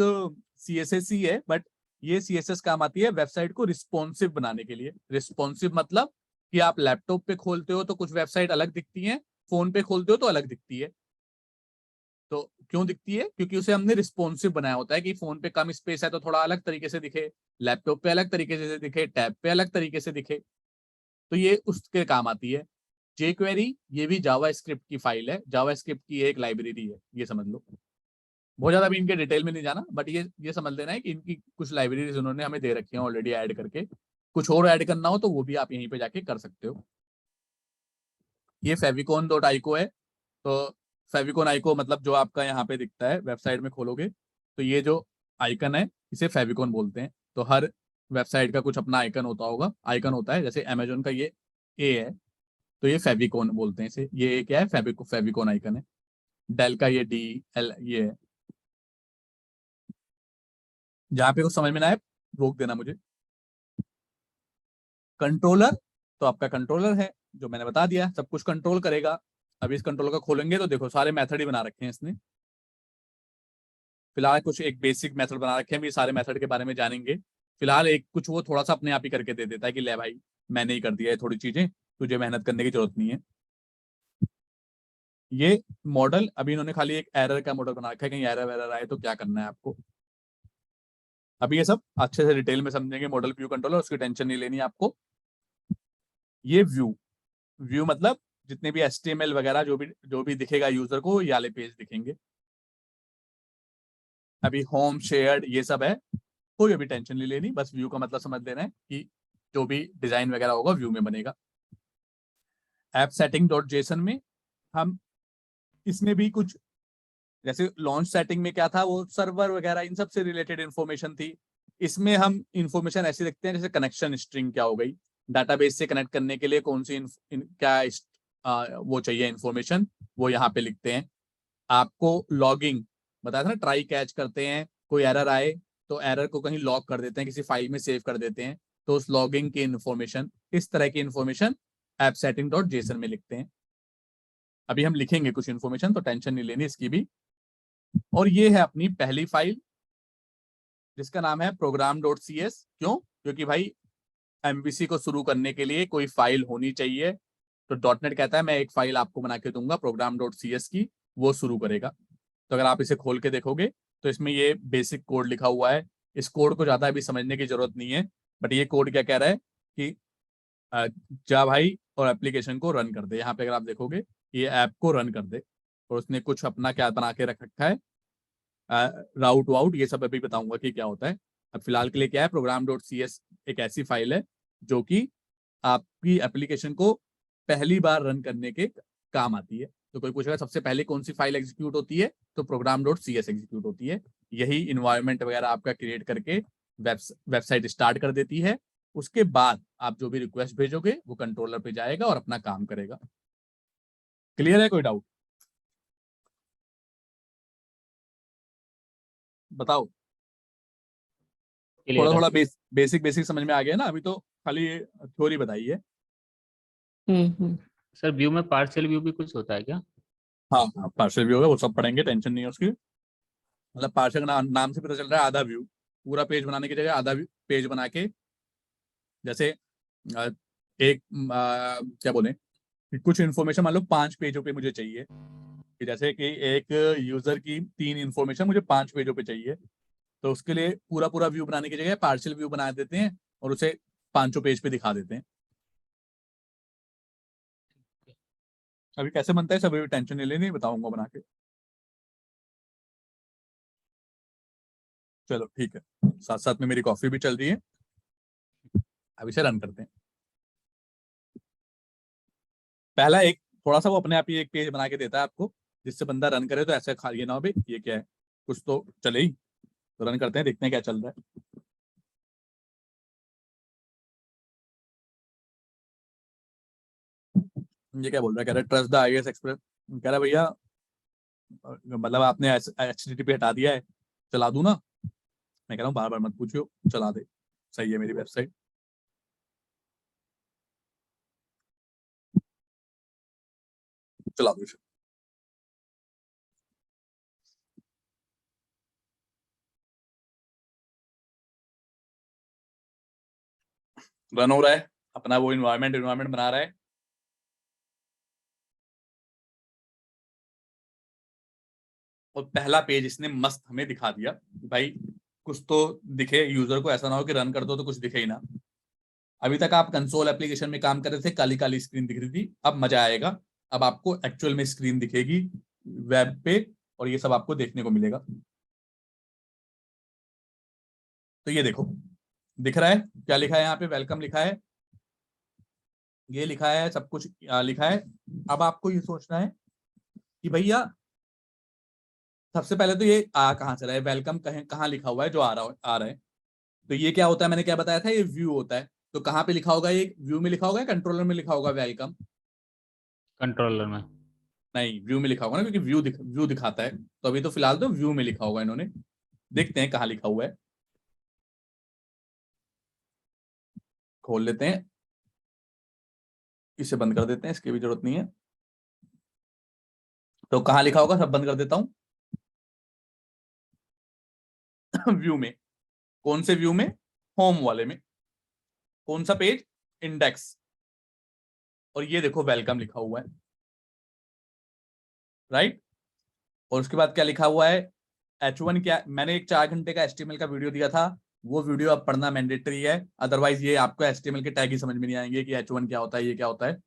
CSS ही है, बट ये CSS काम आती है वेबसाइट को रिस्पॉन्सिव बनाने के लिए। रिस्पॉन्सिव मतलब कि आप लैपटॉप पे खोलते हो तो कुछ वेबसाइट अलग दिखती है, फोन पे खोलते हो तो अलग दिखती है। तो क्यों दिखती है? क्योंकि उसे हमने रिस्पॉन्सिव बनाया होता है कि फोन पे कम स्पेस है तो थोड़ा अलग तरीके से दिखे, लैपटॉप पे अलग तरीके से दिखे, टैब पे अलग तरीके से दिखे। तो ये उसके काम आती है। jQuery ये भी जावास्क्रिप्ट की फाइल है, जावास्क्रिप्ट की एक लाइब्रेरी है, ये समझ लो। बहुत ज्यादा भी इनके डिटेल में नहीं जाना, बट ये समझ लेना है कि इनकी कुछ लाइब्रेरीज उन्होंने हमें दे रखी हैं ऑलरेडी ऐड करके। कुछ और ऐड करना हो तो वो भी आप यहीं पे जाके कर सकते हो। ये favicon.ico है। तो फेविकोन आइको मतलब जो आपका यहाँ पे दिखता है वेबसाइट में खोलोगे, तो ये जो आइकन है इसे फेविकोन बोलते हैं। तो हर वेबसाइट का कुछ अपना आइकन होता होगा, आइकन होता है। जैसे अमेजोन का ये ए है तो ये फेविकोन बोलते हैं इसे। ये क्या है? फेविकोन आइकन है। डेल का ये DL ये है। जहाँ पे कुछ समझ में ना आए रोक देना मुझे। कंट्रोलर, तो आपका कंट्रोलर है जो मैंने बता दिया, सब कुछ कंट्रोल करेगा। अभी इस कंट्रोलर का खोलेंगे तो देखो सारे मेथड ही बना रखे हैं इसने। फिलहाल कुछ एक बेसिक मेथड बना रखे हैं, ये सारे मेथड के बारे में जानेंगे। फिलहाल एक कुछ वो थोड़ा सा अपने आप ही करके दे देता है कि ले भाई मैंने ही कर दिया है थोड़ी चीजें, तुझे मेहनत करने की जरूरत नहीं है। ये मॉडल अभी इन्होंने खाली एक एरर का मॉडल बना रखा है, कहीं एरर वेरर आए तो क्या करना है आपको। अभी ये सब अच्छे से डिटेल में समझेंगे। मॉडल व्यू कंट्रोलर, उसकी टेंशन नहीं लेनी आपको। ये व्यू, व्यू मतलब जितने भी HTML वगैरह जो भी दिखेगा यूजर को, ये वाले पेज दिखेंगे। अभी होम शेयर्ड ये सब है, कोई अभी टेंशन नहीं लेनी, बस व्यू का मतलब समझ लेना है कि जो भी डिजाइन वगैरह होगा व्यू में बनेगा। ऐप सेटिंग डॉट जेसन में हम इसमें भी कुछ, जैसे लॉन्च सेटिंग में क्या था, वो सर्वर वगैरह इन सब से रिलेटेड इंफॉर्मेशन थी। इसमें हम इंफॉर्मेशन ऐसे लिखते हैं जैसे कनेक्शन स्ट्रिंग क्या हो गई, डाटाबेस से कनेक्ट करने के लिए कौन सी वो चाहिए इंफॉर्मेशन, वो यहाँ पे लिखते हैं। आपको लॉगिंग बताया था ना, ट्राई कैच करते हैं, कोई एरर आए तो एरर को कहीं लॉग कर देते हैं, किसी फाइल में सेव कर देते हैं, तो उस लॉगिंग की इंफॉर्मेशन, इस तरह की information app setting dot JSON में लिखते हैं। अभी हम लिखेंगे कुछ इंफॉर्मेशन, तो टेंशन नहीं लेनी इसकी भी। और ये है अपनी पहली फाइल जिसका नाम है program.cs। क्यों? क्योंकि भाई MVC को शुरू करने के लिए कोई फाइल होनी चाहिए। तो डॉटनेट कहता है मैं एक फाइल आपको बना के दूंगा program.cs की, वो शुरू करेगा। तो अगर आप इसे खोल के देखोगे तो इसमें ये बेसिक कोड लिखा हुआ है। इस कोड को ज्यादा अभी समझने की जरूरत नहीं है, बट ये कोड क्या कह रहा है कि जा भाई और एप्लीकेशन को रन कर दे। यहाँ पे अगर आप देखोगे ये ऐप को रन कर दे, और उसने कुछ अपना क्या बना के रख रखा है, राउट वाउट ये सब अभी बताऊंगा कि क्या होता है। अब फिलहाल के लिए क्या है, program.cs एक ऐसी फाइल है जो कि आपकी एप्लीकेशन को पहली बार रन करने के काम आती है। तो कोई पूछेगा सबसे पहले कौन सी फाइल एग्जीक्यूट होती है, तो program.cs एग्जीक्यूट होती है। यही इन्वायरमेंट वगैरह आपका क्रिएट करके वेबसाइट स्टार्ट कर देती है। उसके बाद आप जो भी रिक्वेस्ट भेजोगे वो कंट्रोलर पे जाएगा और अपना काम करेगा। क्लियर है? कोई डाउट बताओ। थोड़ा क्लियर है। थोड़ा बेसिक बेसिक समझ में आ गया ना? अभी तो खाली थ्योरी बताई है। हम्म। सर व्यू में पार्शियल व्यू भी कुछ होता है क्या? हाँ हाँ, पार्शियल व्यू होगा, वो सब पढ़ेंगे, टेंशन नहीं है उसकी। मतलब पार्शियल नाम से पता चल रहा है आधा व्यू। पूरा पेज बनाने की जगह आधा पेज बना के, जैसे अ, एक क्या बोले कि कुछ इन्फॉर्मेशन मान लो 5 पेजों पे मुझे चाहिए, कि जैसे कि एक यूजर की 3 इन्फॉर्मेशन मुझे 5 पेजों पे चाहिए। तो उसके लिए पूरा पूरा व्यू बनाने की जगह पार्शियल व्यू बना देते हैं और उसे 5 पेज पे दिखा देते हैं। अभी कैसे बनता है सब, अभी टेंशन नहीं लेनी, बताऊंगा बना के। चलो ठीक है, साथ साथ में मेरी कॉफी भी चल रही है, अब इसे रन करते हैं। पहला एक थोड़ा सा वो अपने आप ही एक पेज बना के देता है आपको, जिससे बंदा रन करे तो ऐसे खा ये ना हो भाई ये क्या है, कुछ तो चले ही। तो रन करते हैं, देखते हैं क्या चल रहा है। ये क्या बोल रहा है, कह रहा है ट्रस्ट द आईएएस एक्सप्रेस। कह रहा है भैया मतलब आपने HTTP हटा दिया है, चला दूं ना? मैं कह रहा हूँ बार बार मत पूछियो, चला दे, सही है मेरी वेबसाइट। चला दो इसे। रन हो रहा है, अपना वो इन्वायरमेंट बना रहा है। और पहला पेज इसने मस्त हमें दिखा दिया भाई, कुछ तो दिखे यूजर को, ऐसा ना हो कि रन कर दो तो कुछ दिखे ही ना। अभी तक आप कंसोल एप्लीकेशन में काम कर रहे थे, काली काली स्क्रीन दिख रही थी, अब मजा आएगा, अब आपको एक्चुअल में स्क्रीन दिखेगी वेब पे, और ये सब आपको देखने को मिलेगा। तो ये देखो दिख रहा है, क्या लिखा है यहाँ पे, वेलकम लिखा है, ये लिखा है, सब कुछ लिखा है। अब आपको ये सोचना है कि भैया सबसे पहले तो ये कहाँ से रहा है, वेलकम कहाँ लिखा हुआ है जो आ रहा है। तो ये क्या होता है, मैंने क्या बताया था, ये व्यू होता है। तो कहाँ पे लिखा होगा, ये व्यू में लिखा होगा, कंट्रोलर में लिखा होगा वेलकम? कंट्रोलर में। नहीं, व्यू में लिखा होगा ना, क्योंकि व्यू दिखाता है। तो अभी तो फिलहाल तो व्यू में लिखा होगा इन्होंने, देखते हैं कहाँ लिखा हुआ है, खोल लेते हैं, इसे बंद कर देते हैं, इसकी भी जरूरत नहीं है। तो कहाँ लिखा होगा, सब बंद कर देता हूं। व्यू में, कौन से व्यू में? होम वाले में। कौन सा पेज? इंडेक्स। और ये देखो वेलकम लिखा हुआ है, राइट। और उसके बाद क्या लिखा हुआ है, H1 क्या, मैंने एक 4 घंटे का HTML का वीडियो दिया था, वो वीडियो अब पढ़ना मैंडेटरी है, अदरवाइज ये आपको HTML के टैग ही समझ में नहीं आएंगे कि H1 क्या होता है, ये क्या होता है।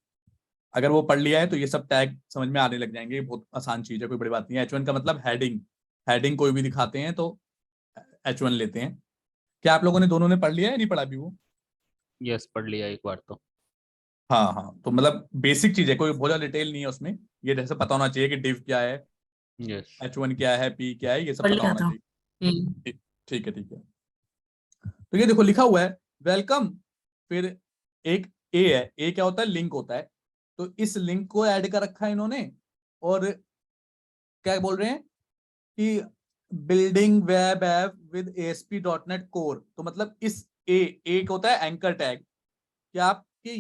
अगर वो पढ़ लिया है तो ये सब टैग समझ में आने लग जाएंगे, बहुत आसान चीज है, कोई बड़ी बात नहीं है। H1 का मतलब हेडिंग, हेडिंग कोई भी दिखाते हैं तो H1 लेते हैं। क्या आप लोगों ने दोनों ने पढ़ लिया है, नहीं पढ़ा भी वो? यस, पढ़ लिया एक बार तो। हाँ हाँ, तो मतलब बेसिक चीज है, कोई बहुत ज्यादा डिटेल नहीं है उसमें। ये जैसे पता होना चाहिए कि div क्या है, यस। H1 क्या है, P क्या है, ये सब पढ़ पता लिया होना था। चाहिए। ठीक है ठीक है। तो ये देखो लिखा हुआ है वेलकम, फिर एक ए है, ए क्या होता है, लिंक होता है। तो इस लिंक को ऐड कर रखा है इन्होंने, और क्या बोल रहे हैं कि building web app with ASP.NET core. तो मतलब इस एक होता है एंकर टैग, कि आपके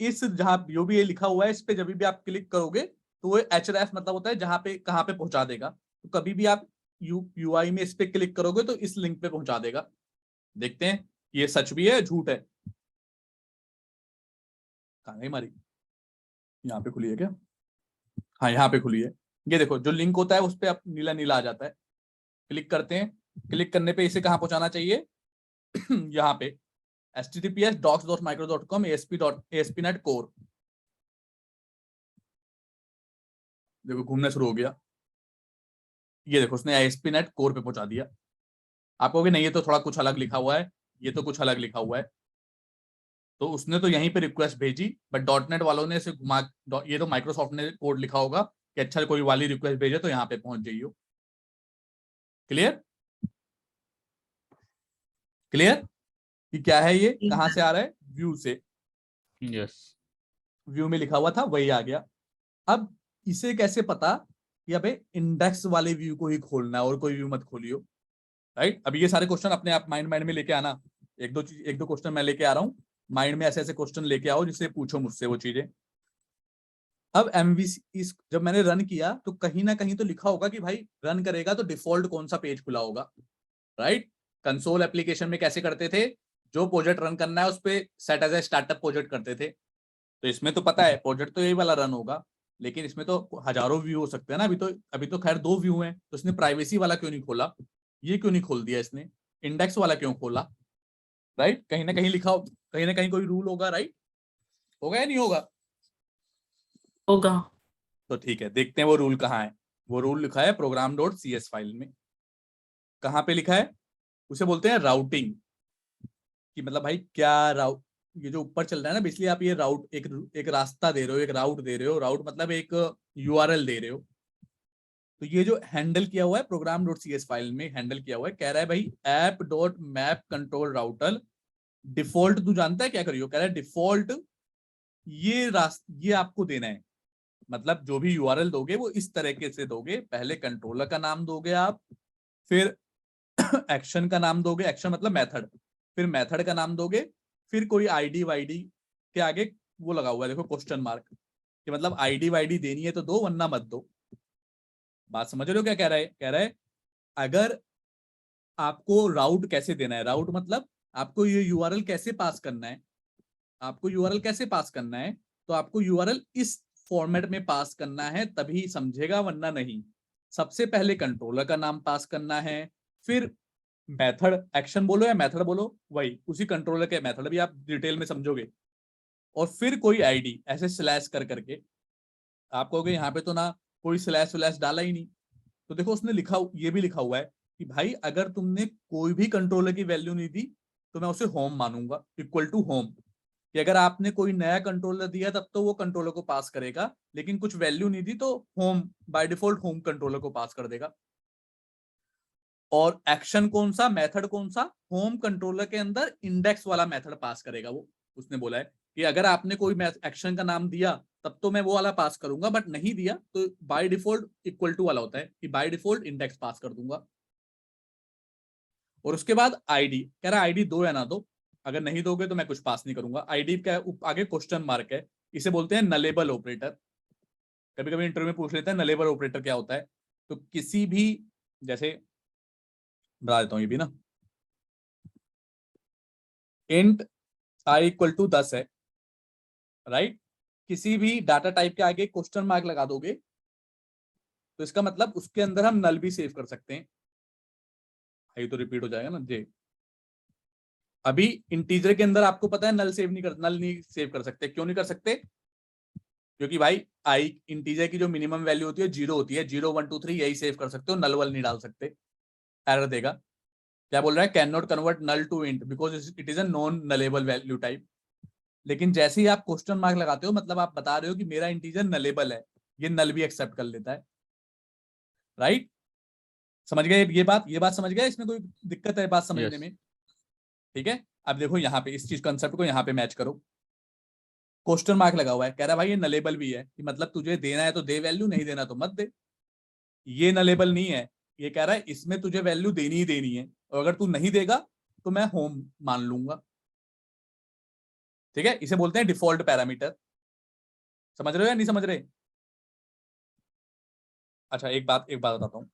इस जहां जो भी ये लिखा हुआ है, इस पे जब भी आप क्लिक करोगे तो वो href मतलब होता है जहां पे कहां पे पहुंचा देगा। तो कभी भी आप UI में इस पे क्लिक करोगे तो इस लिंक पे पहुंचा देगा। देखते हैं ये सच भी है झूठ है। कहाँ गई हमारी, यहाँ पे खुली है क्या? हाँ यहाँ पे खुली है। ये देखो जो लिंक होता है उस पे आप नीला नीला आ जाता है, क्लिक करते हैं, क्लिक करने पे इसे कहाँ पहुंचाना चाहिए? यहाँ पे https://docs.micro.com ASP.ASP.NET Core। देखो घूमना शुरू हो गया, ये देखो उसने ASP.NET Core पे पहुंचा दिया। आप कहोगे नहीं ये तो थोड़ा कुछ अलग लिखा हुआ है, ये तो कुछ अलग लिखा हुआ है। तो उसने तो यहीं पे रिक्वेस्ट भेजी, बट .NET वालों ने इसे घुमा, ये तो माइक्रोसॉफ्ट ने कोड लिखा होगा कि अच्छा कोई वाली रिक्वेस्ट भेजे तो यहाँ पे पहुंच जाइयो। क्लियर? क्लियर कि क्या है, ये कहां से आ रहा है, व्यू से। यस। व्यू में लिखा हुआ था वही आ गया। अब इसे कैसे पता कि अबे इंडेक्स वाले व्यू को ही खोलना है और कोई व्यू मत खोलियो, राइट। अब ये सारे क्वेश्चन अपने आप माइंड में लेके आना, एक दो क्वेश्चन मैं लेके आ रहा हूँ, माइंड में ऐसे ऐसे क्वेश्चन लेके आओ जिससे पूछो मुझसे वो चीजें। अब MVC इस जब मैंने रन किया तो कहीं ना कहीं तो लिखा होगा कि भाई रन करेगा तो डिफॉल्ट कौन सा पेज खुला होगा, राइट। कंसोल एप्लीकेशन में कैसे करते थे, जो प्रोजेक्ट रन करना है उस पर set as a startup project करते थे। तो इसमें तो पता है प्रोजेक्ट तो यही वाला रन होगा, लेकिन इसमें तो हजारों व्यू हो सकते हैं ना। अभी तो खैर 2 व्यू हैं, तो इसने प्राइवेसी वाला क्यों नहीं खोला, ये क्यों नहीं खोल दिया इसने, इंडेक्स वाला क्यों खोला, राइट। कहीं ना कहीं लिखा हो, कहीं ना कहीं कोई रूल होगा, राइट। होगा या नहीं होगा? होगा। तो ठीक है, देखते हैं वो रूल कहाँ है। वो रूल लिखा है program.cs फाइल में। कहाँ पे लिखा है, उसे बोलते हैं राउटिंग, कि मतलब भाई क्या राउट, ये जो ऊपर चल रहा है ना, बेसिकली आप ये राउट एक रास्ता दे रहे हो, एक राउट दे रहे हो, राउट मतलब एक यूआरएल दे रहे हो। तो ये जो हैंडल किया हुआ है program dot C S file में हैंडल किया हुआ है, कह रहा है भाई app dot map control router default, तू जानता है क्या करियो, कह रहा है डिफॉल्ट ये आपको देना है, मतलब जो भी यूआरएल दोगे वो इस तरीके से दोगे, पहले कंट्रोलर का नाम दोगे आप, फिर एक्शन का नाम दोगे, एक्शन मतलब मेथड, फिर मेथड का नाम दोगे, फिर कोई आईडी वाईडी के आगे वो लगा हुआ है देखो क्वेश्चन मार्क, कि मतलब आईडी वाईडी देनी है तो दो वरना मत दो। बात समझ रहे हो क्या कह रहा है, कह रहा है अगर आपको राउट कैसे देना है, राउट मतलब आपको ये यूआरएल कैसे पास करना है, आपको यूआरएल कैसे पास करना है, तो आपको यूआरएल इस फॉर्मेट में पास करना है तभी समझेगा वरना नहीं। सबसे पहले कंट्रोलर का नाम पास करना है, फिर मेथड, एक्शन बोलो या मेथड बोलो, वही उसी कंट्रोलर के मेथड भी आप डिटेल में समझोगे, और फिर कोई आईडी ऐसे स्लैश कर करके, आप कहोगे यहाँ पे तो ना कोई स्लैश व्लैश डाला ही नहीं, तो देखो उसने लिखा, ये भी लिखा हुआ है कि भाई अगर तुमने कोई भी कंट्रोलर की वैल्यू नहीं दी तो मैं उसे होम मानूंगा, इक्वल टू होम, कि अगर आपने कोई नया कंट्रोलर दिया तब तो वो कंट्रोलर को पास करेगा, लेकिन कुछ वैल्यू नहीं दी तो home by default home controller को पास कर देगा। और एक्शन कौन सा, मेथड कौन सा, होम कंट्रोलर के अंदर इंडेक्स वाला मेथड पास करेगा वो, उसने बोला है कि अगर आपने कोई एक्शन का नाम दिया तब तो मैं वो वाला पास करूंगा, बट नहीं दिया तो बाय डिफॉल्ट इक्वल टू वाला होता है कि बाय डिफॉल्ट इंडेक्स पास कर दूंगा। और उसके बाद आईडी, कह रहा है आईडी दो या ना दो, अगर नहीं दोगे तो मैं कुछ पास नहीं करूंगा। आईडी का आगे क्वेश्चन मार्क है, इसे बोलते हैं नलेबल ऑपरेटर। कभी कभी इंटरव्यू में पूछ लेते हैं नलेबल ऑपरेटर क्या होता है, तो किसी भी, जैसे बता देता हूं ये भी ना, इंट आई इक्वल टू 10 है, राइट, किसी भी डाटा टाइप के आगे क्वेश्चन मार्क लगा दोगे तो इसका मतलब उसके अंदर हम नल भी सेव कर सकते हैं। आई तो रिपीट हो जाएगा ना जे, अभी इंटीजर के अंदर आपको पता है नल नहीं सेव कर सकते, क्यों नहीं कर सकते, क्योंकि भाई आई इंटीजर की जो मिनिमम वैल्यू होती है 0 होती है, 0 1 2 3 यही सेव कर सकते हो, नल वल नहीं डाल सकते, एरर देगा। क्या बोल रहा है, can not convert null to int because it is a non nullable value type. लेकिन जैसे ही आप क्वेश्चन मार्क लगाते हो मतलब आप बता रहे हो कि मेरा इंटीजर नलेबल है, ये नल भी एक्सेप्ट कर लेता है, राइट। समझ गए ये बात समझ गए, इसमें कोई दिक्कत है बात समझने यस। में? ठीक है, अब देखो यहाँ पे इस चीज कंसेप्ट को यहाँ पे मैच करो, क्वेश्चन मार्क लगा हुआ है, कह रहा है भाई ये नलेबल भी है, कि मतलब तुझे देना है तो दे वैल्यू, नहीं देना तो मत दे। ये नलेबल नहीं है, ये कह रहा है इसमें तुझे वैल्यू देनी ही देनी है, और अगर तू नहीं देगा तो मैं होम मान लूंगा। ठीक है, इसे बोलते हैं डिफॉल्ट पैरामीटर। समझ रहे हो या नहीं समझ रहे? अच्छा एक बात बताता हूँ,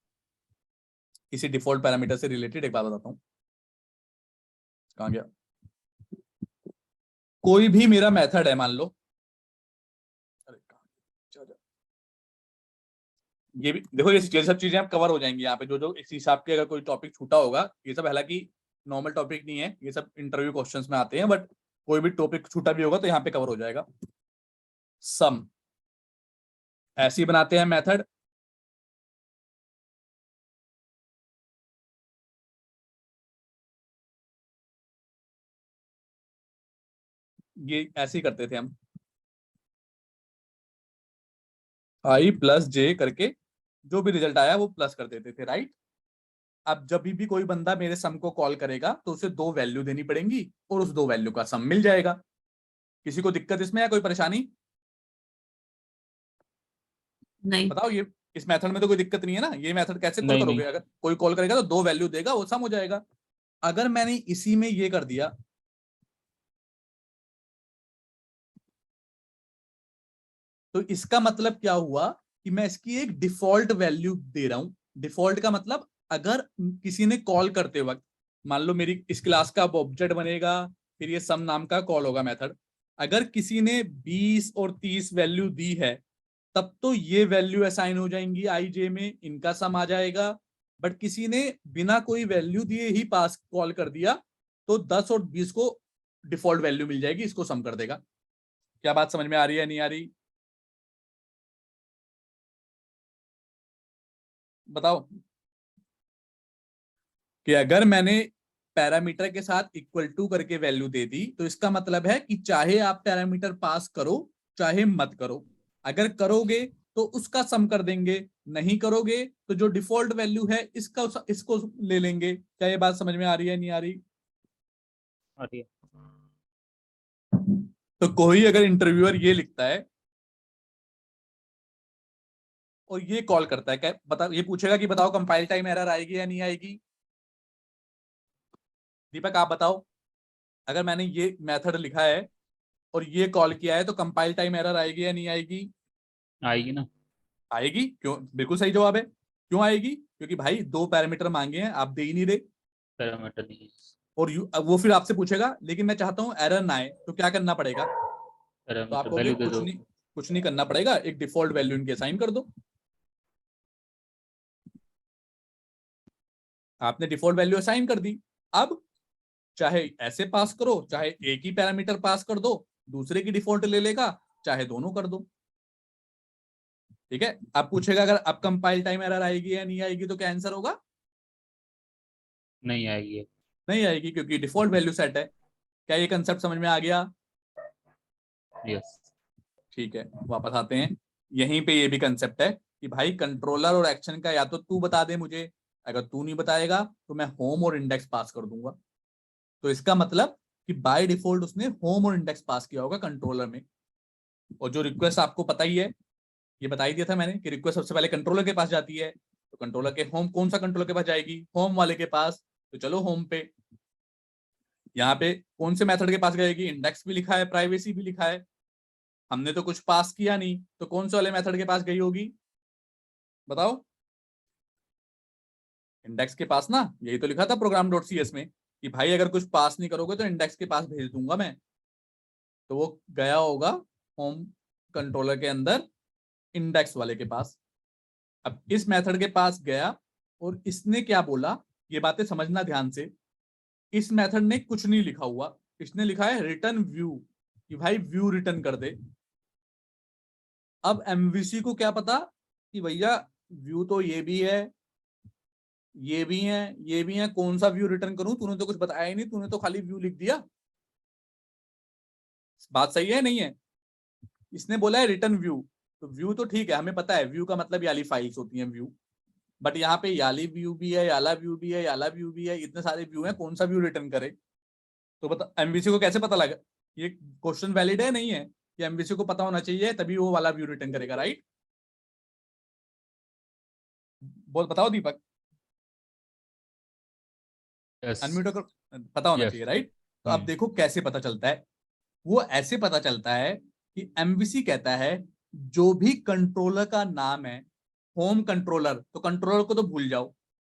इसी डिफॉल्ट पैरामीटर से रिलेटेड एक बात बताता हूँ। कहाँ गया, कोई भी मेरा मेथड है मान लो, अरे ये भी देखो, ये सब चीजें आप कवर हो जाएंगी यहाँ पे, जो इस हिसाब के अगर कोई टॉपिक छूटा होगा, ये सब हालांकि नॉर्मल टॉपिक नहीं है, ये सब इंटरव्यू क्वेश्चंस में आते हैं, बट कोई भी टॉपिक छूटा भी होगा तो यहाँ पे कवर हो जाएगा। सम ऐसे ही बनाते हैं मेथड, ये ऐसे ही करते थे हम, आई प्लस जे करके जो भी रिजल्ट आया वो प्लस कर देते थे, राइट। अब जब भी कोई बंदा मेरे सम को कॉल करेगा तो उसे दो वैल्यू देनी पड़ेंगी और उस दो वैल्यू का सम मिल जाएगा। किसी को दिक्कत इसमें या कोई परेशानी? नहीं। बताओ, ये इस मेथड में तो कोई दिक्कत नहीं है ना, ये मेथड कैसे कॉल नहीं करोगे, नहीं। अगर कोई कॉल करेगा तो दो वैल्यू देगा वो सम हो जाएगा। अगर मैंने इसी में ये कर दिया, तो इसका मतलब क्या हुआ कि मैं इसकी एक डिफॉल्ट वैल्यू दे रहा हूं। डिफॉल्ट का मतलब अगर किसी ने कॉल करते वक्त, मान लो मेरी इस क्लास का ऑब्जेक्ट बनेगा, फिर ये सम नाम का कॉल होगा मेथड, अगर किसी ने 20 और 30 वैल्यू दी है तब तो ये वैल्यू असाइन हो जाएंगी आई जे में, इनका सम आ जाएगा। बट किसी ने बिना कोई वैल्यू दिए ही पास कॉल कर दिया तो 10 और 20 को डिफॉल्ट वैल्यू मिल जाएगी, इसको सम कर देगा। क्या बात समझ में आ रही है नहीं आ रही? बताओ। कि अगर मैंने पैरामीटर के साथ इक्वल टू करके वैल्यू दे दी तो इसका मतलब है कि चाहे आप पैरामीटर पास करो चाहे मत करो, अगर करोगे तो उसका सम कर देंगे, नहीं करोगे तो जो डिफॉल्ट वैल्यू है इसको ले लेंगे। क्या ये बात समझ में आ रही है, नहीं आ रही? तो कोई अगर इंटरव्यूअर ये लिखता है और ये कॉल करता है, क्या बता, ये पूछेगा कि बताओ कंपाइल टाइम एरर आएगी या नहीं आएगी? दीपक आप बताओ, अगर मैंने ये मेथड लिखा है और ये कॉल किया है तो कंपाइल टाइम एरर आएगी या नहीं आएगी? आएगी ना। आएगी। क्यों? बिल्कुल सही जवाब है। क्यों आएगी? क्योंकि भाई 2 पैरामीटर मांगे हैं, आप दे ही नहीं रहे। पैरामीटर नहीं है। और वो फिर आपसे पूछेगा लेकिन मैं चाहता हूं एरर ना आए, तो क्या करना पड़ेगा? तो पैरामीटर आपको वैल्यू दे दो। कुछ नहीं करना पड़ेगा, एक डिफॉल्ट वैल्यू इनके असाइन कर दो। आपने डिफॉल्ट वैल्यू असाइन कर दी। अब चाहे ऐसे पास करो, चाहे एक ही पैरामीटर पास कर दो, दूसरे की डिफॉल्ट ले लेगा, चाहे दोनों कर दो। ठीक है, अब पूछेगा अगर अब कंपाइल टाइम एरर आएगी या नहीं आएगी, तो क्या आंसर होगा? नहीं आएगी। नहीं आएगी, क्योंकि डिफॉल्ट वैल्यू सेट है। क्या ये कंसेप्ट समझ में आ गया? यस। ठीक है, वापस आते हैं। यहीं पे ये भी कंसेप्ट है कि भाई कंट्रोलर और एक्शन का या तो तू बता दे मुझे, अगर तू नहीं बताएगा तो मैं होम और इंडेक्स पास कर दूंगा। तो इसका मतलब कि बाय डिफॉल्ट उसने होम और इंडेक्स पास किया होगा कंट्रोलर में। और जो रिक्वेस्ट आपको पता ही है, ये बता ही दिया था मैंने कि रिक्वेस्ट सबसे पहले कंट्रोलर के पास जाती है। तो कंट्रोलर के होम, कौन सा कंट्रोलर के पास जाएगी? होम वाले के पास। तो चलो होम पे, यहाँ पे कौन से मेथड के पास जाएगी? इंडेक्स भी लिखा है, प्राइवेसी भी लिखा है। हमने तो कुछ पास किया नहीं, तो कौन से वाले मेथड के पास गई होगी? बताओ। इंडेक्स के पास ना, यही तो लिखा था program.cs में कि भाई अगर कुछ पास नहीं करोगे तो इंडेक्स के पास भेज दूंगा मैं। तो वो गया होगा होम कंट्रोलर के अंदर इंडेक्स वाले के पास। अब इस मेथड के पास गया और इसने क्या बोला, ये बातें समझना ध्यान से। इस मेथड ने कुछ नहीं लिखा हुआ, इसने लिखा है रिटर्न व्यू, कि भाई व्यू रिटर्न कर दे। अब एमवीसी को क्या पता कि भैया व्यू तो ये भी है, ये भी है, ये भी है, कौन सा व्यू रिटर्न करूं? तूने तो कुछ बताया ही नहीं, तूने तो खाली व्यू लिख दिया। बात सही है नहीं है? इसने बोला है रिटर्न व्यू, तो व्यू तो ठीक है, हमें पता है व्यू का मतलब याली फाइल्स होती हैं व्यू। बट यहाँ पे याली व्यू भी है, याला व्यू भी है, याला व्यू भी है, इतने सारे व्यू हैं, कौन सा व्यू रिटर्न करे? तो बता, एमवीसी को कैसे पता लगा? ये क्वेश्चन वैलिड है नहीं है? कि एमवीसी को पता होना चाहिए तभी वो वाला व्यू रिटर्न करेगा, राइट? बोल, बताओ दीपक। यस। अनम्यूट होकर पता होना यस। चाहिए, राइट? तो अब देखो कैसे पता चलता है। वो ऐसे पता चलता है कि एमवीसी कहता है जो भी कंट्रोलर का नाम है, होम कंट्रोलर, तो कंट्रोलर को तो भूल जाओ,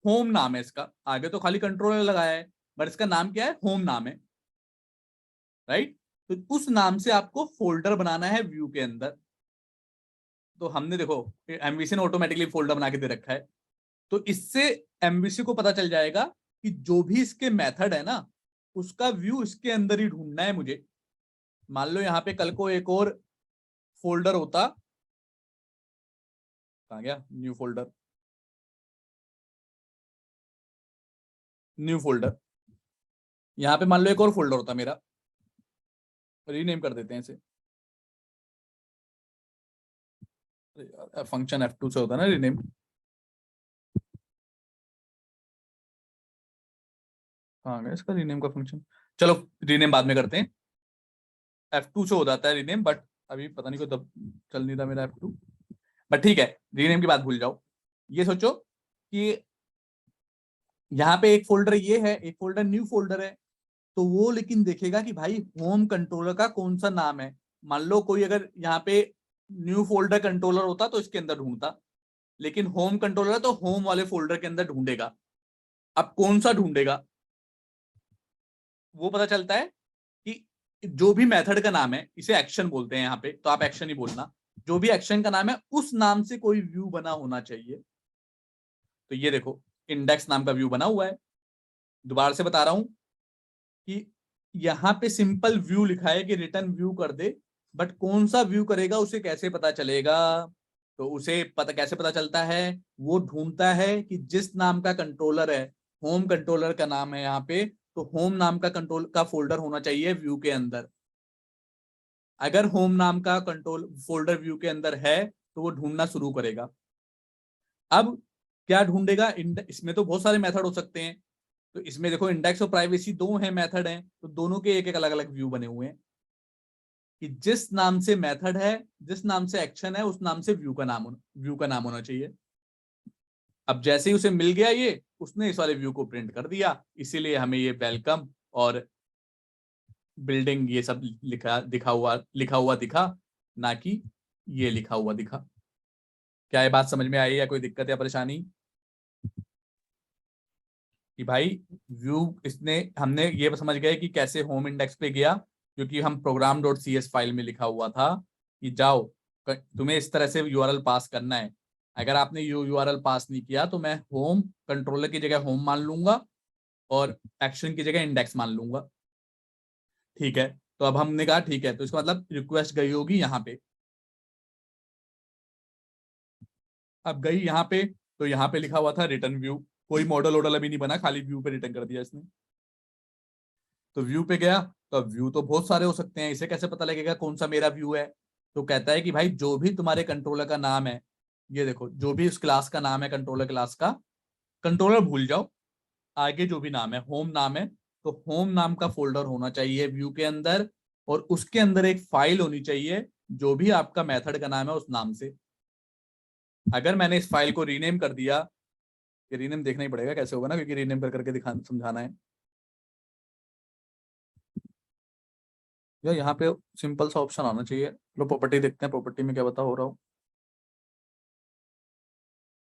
होम नाम है इसका, आगे तो खाली कंट्रोलर लगाया है, बट इसका नाम क्या है? होम नाम है, राइट? तो उस नाम से आपको फोल्डर बनाना है व्यू के अंदर। तो हमने देखो एमवीसी ने ऑटोमेटिकली फोल्डर बना के दे रखा है। तो इससे एमवीसी को पता चल जाएगा कि जो भी इसके मेथड है ना, उसका व्यू इसके अंदर ही ढूंढना है मुझे। मान लो यहाँ पे कल को एक और फोल्डर होता, कहाँ गया न्यू फोल्डर? न्यू फोल्डर, यहाँ पे मान लो एक और फोल्डर होता मेरा, रीनेम कर देते हैं इसे। फंक्शन F2 से होता है ना रीनेम। कहाँ गया इसका रीनेम का फंक्शन? चलो रीनेम बाद में करते हैं, F2 से हो जाता है रीनेम, बट अभी पता नहीं को तब चल नहीं था मेरा F2। बट ठीक है, रीनेम की बात भूल जाओ। ये सोचो कि यहाँ पे एक फोल्डर ये है, एक फोल्डर न्यू फोल्डर है, तो वो लेकिन देखेगा कि भाई होम कंट्रोलर का कौन सा नाम है। मान लो कोई अगर यहाँ पे न्यू फोल्डर कंट्रोलर होता तो इसके अंदर ढूंढता, लेकिन होम कंट्रोलर है तो होम वाले फोल्डर के अंदर ढूंढेगा। अब कौन सा ढूंढेगा वो पता चलता है कि जो भी मेथड का नाम है, इसे एक्शन बोलते हैं यहाँ पे, तो आप एक्शन ही बोलना, जो भी एक्शन का नाम है उस नाम से कोई व्यू बना होना चाहिए। तो ये देखो इंडेक्स नाम का व्यू बना हुआ है। दोबारा से बता रहा हूं कि यहाँ पे सिंपल व्यू लिखा है कि रिटर्न व्यू कर दे, बट कौन सा व्यू करेगा उसे कैसे पता चलेगा? तो उसे पता कैसे पता चलता है? वो ढूंढता है कि जिस नाम का कंट्रोलर है होम कंट्रोलर का नाम है यहाँ पे, तो होम नाम का कंट्रोल का फोल्डर होना चाहिए व्यू के अंदर। अगर होम नाम का कंट्रोल फोल्डर व्यू के अंदर है तो वो ढूंढना शुरू करेगा। अब क्या ढूंढेगा, इसमें तो बहुत सारे मेथड हो सकते हैं, तो इसमें देखो इंडेक्स और प्राइवेसी दो हैं मेथड हैं, तो दोनों के एक एक अलग अलग व्यू बने हुए हैं कि जिस नाम से मेथड है, जिस नाम से एक्शन है, उस नाम से व्यू का नाम होना चाहिए। अब जैसे ही उसे मिल गया ये, उसने इस वाले व्यू को प्रिंट कर दिया, इसीलिए हमें ये वेलकम और बिल्डिंग ये सब लिखा हुआ दिखा, ना कि ये लिखा हुआ दिखा। क्या ये बात समझ में आई या कोई दिक्कत या परेशानी? कि भाई व्यू इसने हमने ये समझ गए कि कैसे होम इंडेक्स पे गया, क्योंकि हम program.cs फाइल में लिखा हुआ था कि जाओ तुम्हें इस तरह से यूआरएल पास करना है। अगर आपने यूआरएल पास नहीं किया तो मैं होम कंट्रोलर की जगह होम मान लूंगा और एक्शन की जगह इंडेक्स मान लूंगा। ठीक है, तो अब हमने कहा ठीक है, तो इसका मतलब रिक्वेस्ट गई होगी यहाँ पे। अब गई यहाँ पे, तो यहाँ पे लिखा हुआ था रिटर्न व्यू, कोई मॉडल वॉडल अभी नहीं बना, खाली व्यू पे रिटर्न कर दिया इसने। तो व्यू पे गया, तो अब व्यू तो बहुत सारे हो सकते हैं, इसे कैसे पता लगेगा कौन सा मेरा व्यू है? तो कहता है कि भाई जो भी तुम्हारे कंट्रोलर का नाम है, ये देखो जो भी उस क्लास का नाम है कंट्रोलर क्लास का, कंट्रोलर भूल जाओ, आगे जो भी नाम है, होम नाम है, तो होम नाम का फोल्डर होना चाहिए व्यू के अंदर, और उसके अंदर एक फाइल होनी चाहिए जो भी आपका मेथड का नाम है उस नाम से। अगर मैंने इस फाइल को रीनेम कर दिया, ये रीनेम देखना ही पड़ेगा कैसे होगा ना, क्योंकि रीनेम कर करके समझाना है। यहाँ पे सिंपल सा ऑप्शन आना चाहिए। लो प्रॉपर्टी देखते हैं, प्रॉपर्टी में क्या बता हो रहा हो।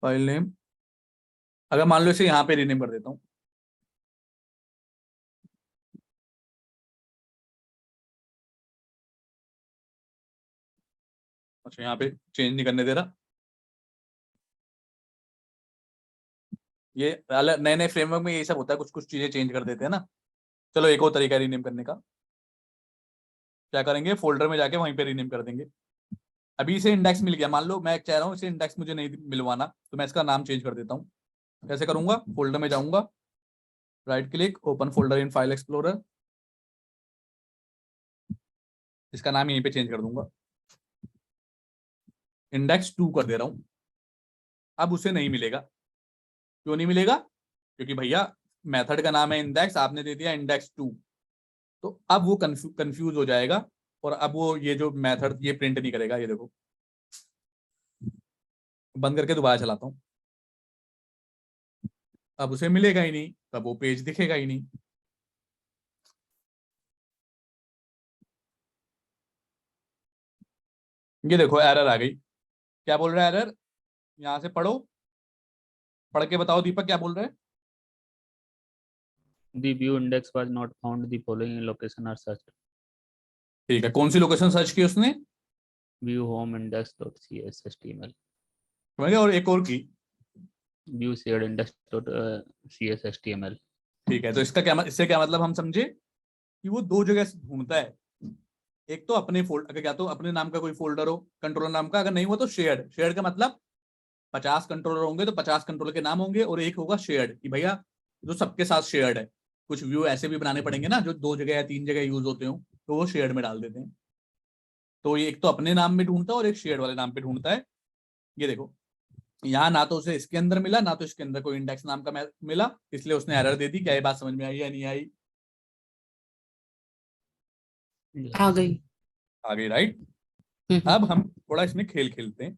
फाइल नेम, अगर मान लो इसे यहाँ पे रीनेम कर देता हूँ, अच्छा यहाँ पे चेंज नहीं करने दे रहा, ये नए नए फ्रेमवर्क में यही सब होता है, कुछ कुछ चीजें चेंज कर देते हैं ना। चलो एक और तरीका है रीनेम करने का, क्या करेंगे, फोल्डर में जाके वहीं पे रीनेम कर देंगे। अभी इसे इंडेक्स मिल गया, मान लो मैं चाह रहा हूँ इसे इंडेक्स मुझे नहीं मिलवाना, तो मैं इसका नाम चेंज कर देता हूँ। कैसे करूंगा, फोल्डर में जाऊंगा, right click, open folder in file explorer, इसका नाम यहीं पे चेंज कर दूंगा, इंडेक्स 2 कर दे रहा हूं। अब उसे नहीं मिलेगा, क्यों नहीं मिलेगा? क्योंकि भैया मेथड का नाम है इंडेक्स, आपने दे दिया इंडेक्स 2, तो अब वो कंफ्यूज हो जाएगा, और अब वो ये जो मेथड ये प्रिंट नहीं करेगा। ये देखो, बंद करके दोबारा चलाता हूं, अब उसे मिलेगा ही नहीं, तब वो पेज दिखेगा ही नहीं। ये देखो एरर आ गई, क्या बोल रहा है एरर, यहां से पढ़ो, पढ़ के बताओ दीपक क्या बोल रहे हैं। The view index was not found. The following location are searched. ठीक है, कौन सी लोकेशन सर्च की उसने? View home index.cs HTML. समझ गया, और एक और की View shared index.cs HTML. ठीक है, तो इसका क्या इससे क्या मतलब हम समझे कि वो दो जगह से ढूंढता है। एक तो अपने फोल्डर, अगर क्या तो अपने नाम का कोई फोल्डर हो कंट्रोलर नाम का, अगर नहीं हुआ तो शेयर्ड। शेयर्ड का मतलब 50 कंट्रोलर होंगे तो 50 कंट्रोलर के नाम होंगे, और एक होगा शेयर्ड कि भैया जो सबके साथ शेयर्ड है। कुछ व्यू ऐसे भी बनाने पड़ेंगे ना जो 2 जगह या 3 जगह यूज होते हो, तो वो शेयर्ड में डाल देते हैं। तो ये एक तो अपने नाम में ढूंढता है और एक शेयर्ड वाले नाम पे ढूंढता है। ये देखो, यहाँ ना तो उसे इसके अंदर मिला, ना तो इसके अंदर कोई इंडेक्स नाम का मिला, इसलिए उसने एरर दे दी। क्या ये बात समझ में आई या नहीं आई? आ गई। आ गई, राइट। अब हम थोड़ा इसमें खेल खेलते हैं।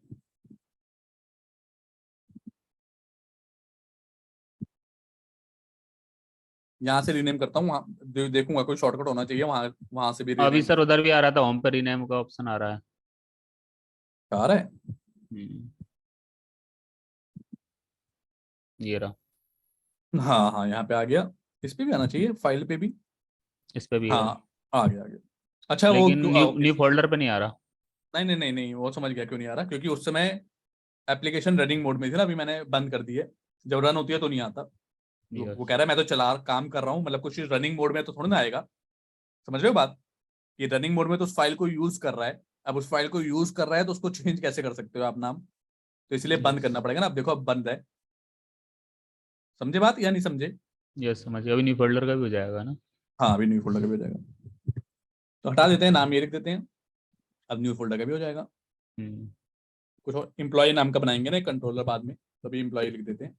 यहाँ से रीनेम करता हूँ, देखूंगा कोई शॉर्टकट होना चाहिए, वहां से भी अभी रीनेम सर उधर भी आ रहा था, होम पे रीनेम का ऑप्शन आ रहा है। आ रहा है। ये रहा, हाँ हाँ, यहाँ पे आ गया, इस पे भी आना चाहिए, फाइल पे भी। इस पे भी है, हाँ आ गया, आ गया। अच्छा वो लेकिन न्यू फोल्डर पे नहीं आ रहा। नहीं नहीं नहीं नहीं, वो समझ गया क्यों नहीं आ रहा, क्योंकि उस समय एप्लीकेशन रनिंग मोड में थी ना, अभी मैंने बंद कर दी है। जब रन होती है तो नहीं आता। वो कह रहा है मैं तो चला काम कर रहा हूँ, मतलब कुछ चीज रनिंग मोड में तो थोड़ा ना आएगा। समझ रहे हो बात? ये रनिंग मोड में तो उस फाइल को यूज कर रहा है, अब उस फाइल को यूज कर रहा है तो उसको चेंज कैसे कर सकते हो आप नाम? तो इसलिए बंद करना पड़ेगा ना। अब देखो अब बंद है, समझे बात या नहीं समझे? यस समझ गया, अभी न्यू फोल्डर का भी हो जाएगा ना। हाँ अभी न्यू फोल्डर का भी हो जाएगा, तो हटा देते हैं, नाम ये लिख देते हैं, अब न्यू फोल्डर का भी हो जाएगा। कुछ और एम्प्लॉय नाम का बनाएंगे ना कंट्रोलर बाद में, तो अभी एम्प्लॉय लिख देते हैं,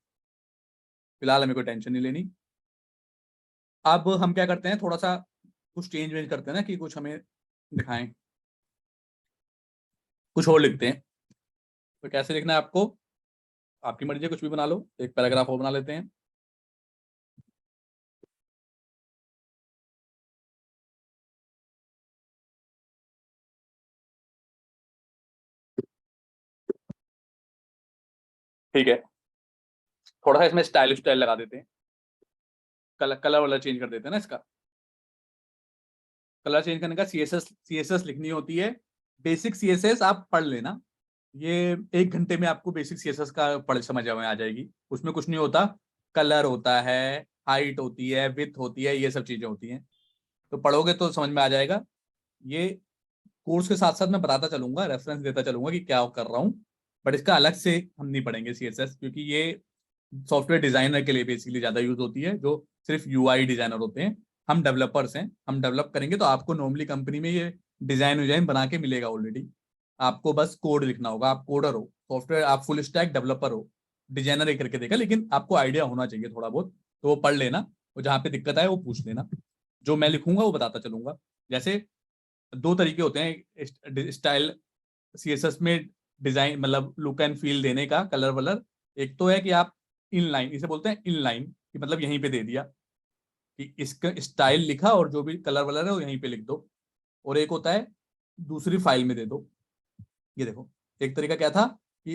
फिलहाल हमें कोई टेंशन नहीं लेनी। अब हम क्या करते हैं, थोड़ा सा कुछ चेंज वेंज करते हैं ना कि कुछ हमें दिखाएं, कुछ और लिखते हैं। तो कैसे लिखना है आपको, आपकी मर्जी है, कुछ भी बना लो, एक पैराग्राफ और बना लेते हैं। ठीक है, थोड़ा सा इसमें स्टाइल लगा देते हैं, कलर कलर वाला चेंज कर देते हैं ना इसका। कलर चेंज करने का सीएसएस लिखनी होती है। बेसिक सीएसएस आप पढ़ लेना, ये 1 घंटे में आपको बेसिक सीएसएस का पढ़ समझ में आ जाएगी। उसमें कुछ नहीं होता, कलर होता है, हाइट होती है, विड्थ होती है, ये सब चीजें होती हैं, तो पढ़ोगे तो समझ में आ जाएगा। ये कोर्स के साथ साथ मैं बताता चलूंगा, रेफरेंस देता चलूंगा कि क्या कर रहा हूँ, बट इसका अलग से हम नहीं पढ़ेंगे सीएसएस, क्योंकि ये सॉफ्टवेयर डिजाइनर के लिए बेसिकली ज्यादा यूज होती है, जो सिर्फ यूआई डिजाइनर होते हैं। हम डेवलपर्स हैं, हम डेवलप करेंगे, तो आपको नॉर्मली कंपनी में ये डिजाइन बना के मिलेगा ऑलरेडी, आपको बस कोड लिखना होगा। आप कोडर हो, सॉफ्टवेयर आप फुल स्टैक डेवलपर हो, डिजाइनर एक करके देखा, लेकिन आपको आइडिया होना चाहिए थोड़ा बहुत, तो वो पढ़ लेना, और जहाँ पे दिक्कत आए वो पूछ लेना, जो मैं लिखूंगा वो बताता चलूंगा। जैसे 2 तरीके होते हैं स्टाइल सीएसएस में, डिजाइन मतलब लुक एंड फील देने का, कलर वलर। एक तो है कि आप इन लाइन, इसे बोलते हैं इन लाइन, कि मतलब यहीं पे दे दिया कि इसका स्टाइल लिखा और जो भी कलर वलर है वो यहीं पे लिख दो। और एक होता है दूसरी फाइल में दे दो। ये देखो, एक तरीका क्या था कि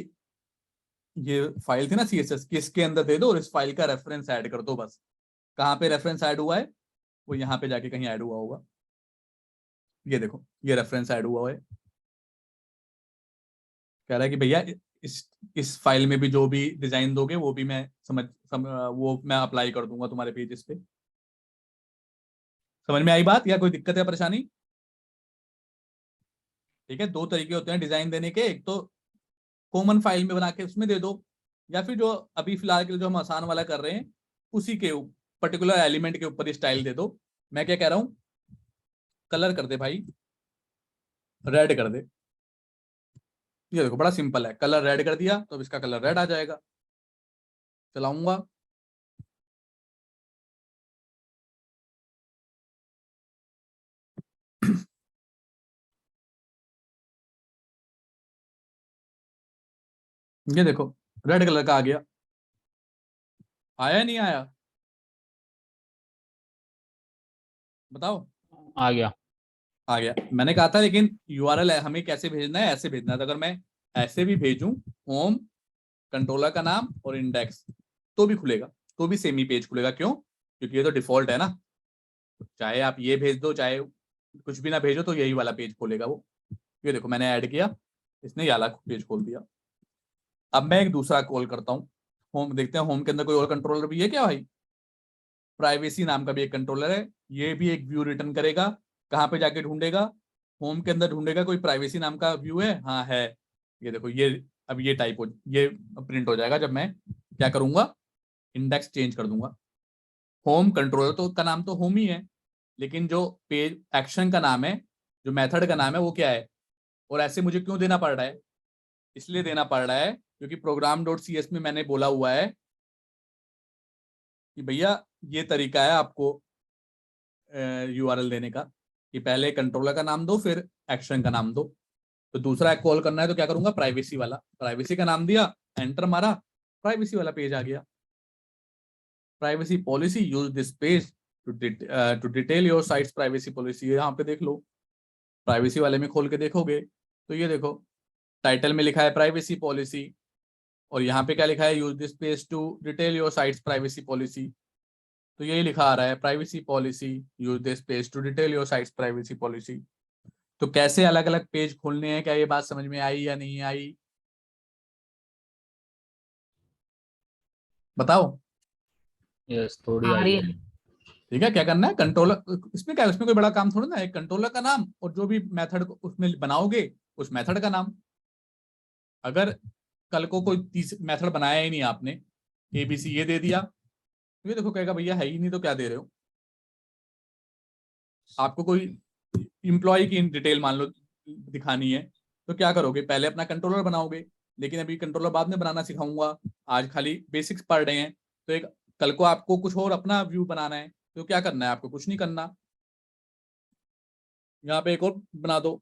ये फाइल थी ना सीएसएस की, इसके अंदर दे दो और इस फाइल का रेफरेंस ऐड कर दो बस। कहाँ पे रेफरेंस ऐड हुआ है, वो यहाँ पे जाके कहीं ऐड हुआ होगा। ये देखो, ये रेफरेंस ऐड हुआ है, कह रहा है कि भैया इस फाइल में भी जो भी डिजाइन दोगे वो भी मैं वो मैं अप्लाई कर दूंगा तुम्हारे पेजेस पे। समझ में आई बात, या कोई दिक्कत है परेशानी? ठीक है, 2 तरीके होते हैं डिजाइन देने के, एक तो कॉमन फाइल में बना के उसमें दे दो, या फिर जो अभी फिलहाल के लिए जो हम आसान वाला कर रहे हैं, उसी के पर्टिकुलर एलिमेंट के ऊपर स्टाइल दे दो। मैं क्या कह रहा हूँ, कलर कर दे भाई, रेड कर दे। ये देखो बड़ा सिंपल है, कलर रेड कर दिया तो अब इसका कलर रेड आ जाएगा। चलाऊंगा, ये देखो रेड कलर का आ गया, आया नहीं आया बताओ? आ गया। आ गया, मैंने कहा था, लेकिन यूआरएल हमें कैसे भेजना है, ऐसे भेजना है। तो अगर मैं ऐसे भी भेजूं, होम, कंट्रोलर का नाम और इंडेक्स, तो भी खुलेगा, तो भी सेम ही पेज खुलेगा। क्यों? क्योंकि ये तो डिफॉल्ट है ना, चाहे आप ये भेज दो चाहे कुछ भी ना भेजो, तो यही वाला पेज खोलेगा वो। ये देखो मैंने ऐड किया, इसने ये वाला पेज खोल दिया। अब मैं एक दूसरा कॉल करता हूँ, होम देखते हैं, होम के अंदर कोई और कंट्रोलर भी है क्या भाई? प्राइवेसी नाम का भी एक कंट्रोलर है, ये भी एक व्यू रिटर्न करेगा। कहाँ पे जाके ढूंढेगा? होम के अंदर ढूंढेगा, कोई प्राइवेसी नाम का व्यू है, हाँ है। ये देखो, ये अब ये टाइप हो, ये प्रिंट हो जाएगा जब मैं क्या करूंगा, इंडेक्स चेंज कर दूंगा। होम कंट्रोलर तो का नाम तो होम ही है, लेकिन जो पेज एक्शन का नाम है, जो मेथड का नाम है, वो क्या है? और ऐसे मुझे क्यों देना पड़ रहा है? इसलिए देना पड़ रहा है क्योंकि प्रोग्राम डॉट सी एस में मैंने बोला हुआ है कि भैया ये तरीका है आपको यूआरएल देने का, कि पहले कंट्रोलर का नाम दो फिर एक्शन का नाम दो। तो दूसरा कॉल करना है तो क्या करूंगा, प्राइवेसी वाला, प्राइवेसी का नाम दिया, एंटर मारा, प्राइवेसी वाला पेज आ गया। Privacy policy, use this page to detail your site's privacy policy, यहाँ पे देख लो, प्राइवेसी वाले में खोल के देखोगे तो ये देखो, टाइटल में लिखा है प्राइवेसी पॉलिसी, और यहाँ पे क्या लिखा है, use this page to detail your site's privacy policy. तो यही लिखा आ रहा है, privacy policy, use this page to detail your site's privacy policy. तो कैसे अलग अलग पेज खोलने हैं, क्या ये बात समझ में आई या नहीं आई? बताओ। यस थोड़ी आ आई रही है। है। ठीक है, क्या करना है, कंट्रोलर, इसमें क्या है, उसमें कोई बड़ा काम थोड़ा ना है, कंट्रोलर का नाम और जो भी मेथड उसमें बनाओगे उस मेथड का नाम। अगर कल को कोई मेथड बनाया ही नहीं आपने, एबीसी ये दे दिया, ये देखो कहेगा भैया है ही नहीं तो क्या दे रहे हो। आपको कोई इम्प्लॉय की डिटेल मान लो दिखानी है तो क्या करोगे, पहले अपना कंट्रोलर बनाओगे, लेकिन अभी कंट्रोलर बाद में बनाना सिखाऊंगा, आज खाली बेसिक्स पढ़ रहे हैं। तो एक कल को आपको कुछ और अपना व्यू बनाना है तो क्या करना है, आपको कुछ नहीं करना, यहाँ पे एक और बना दो।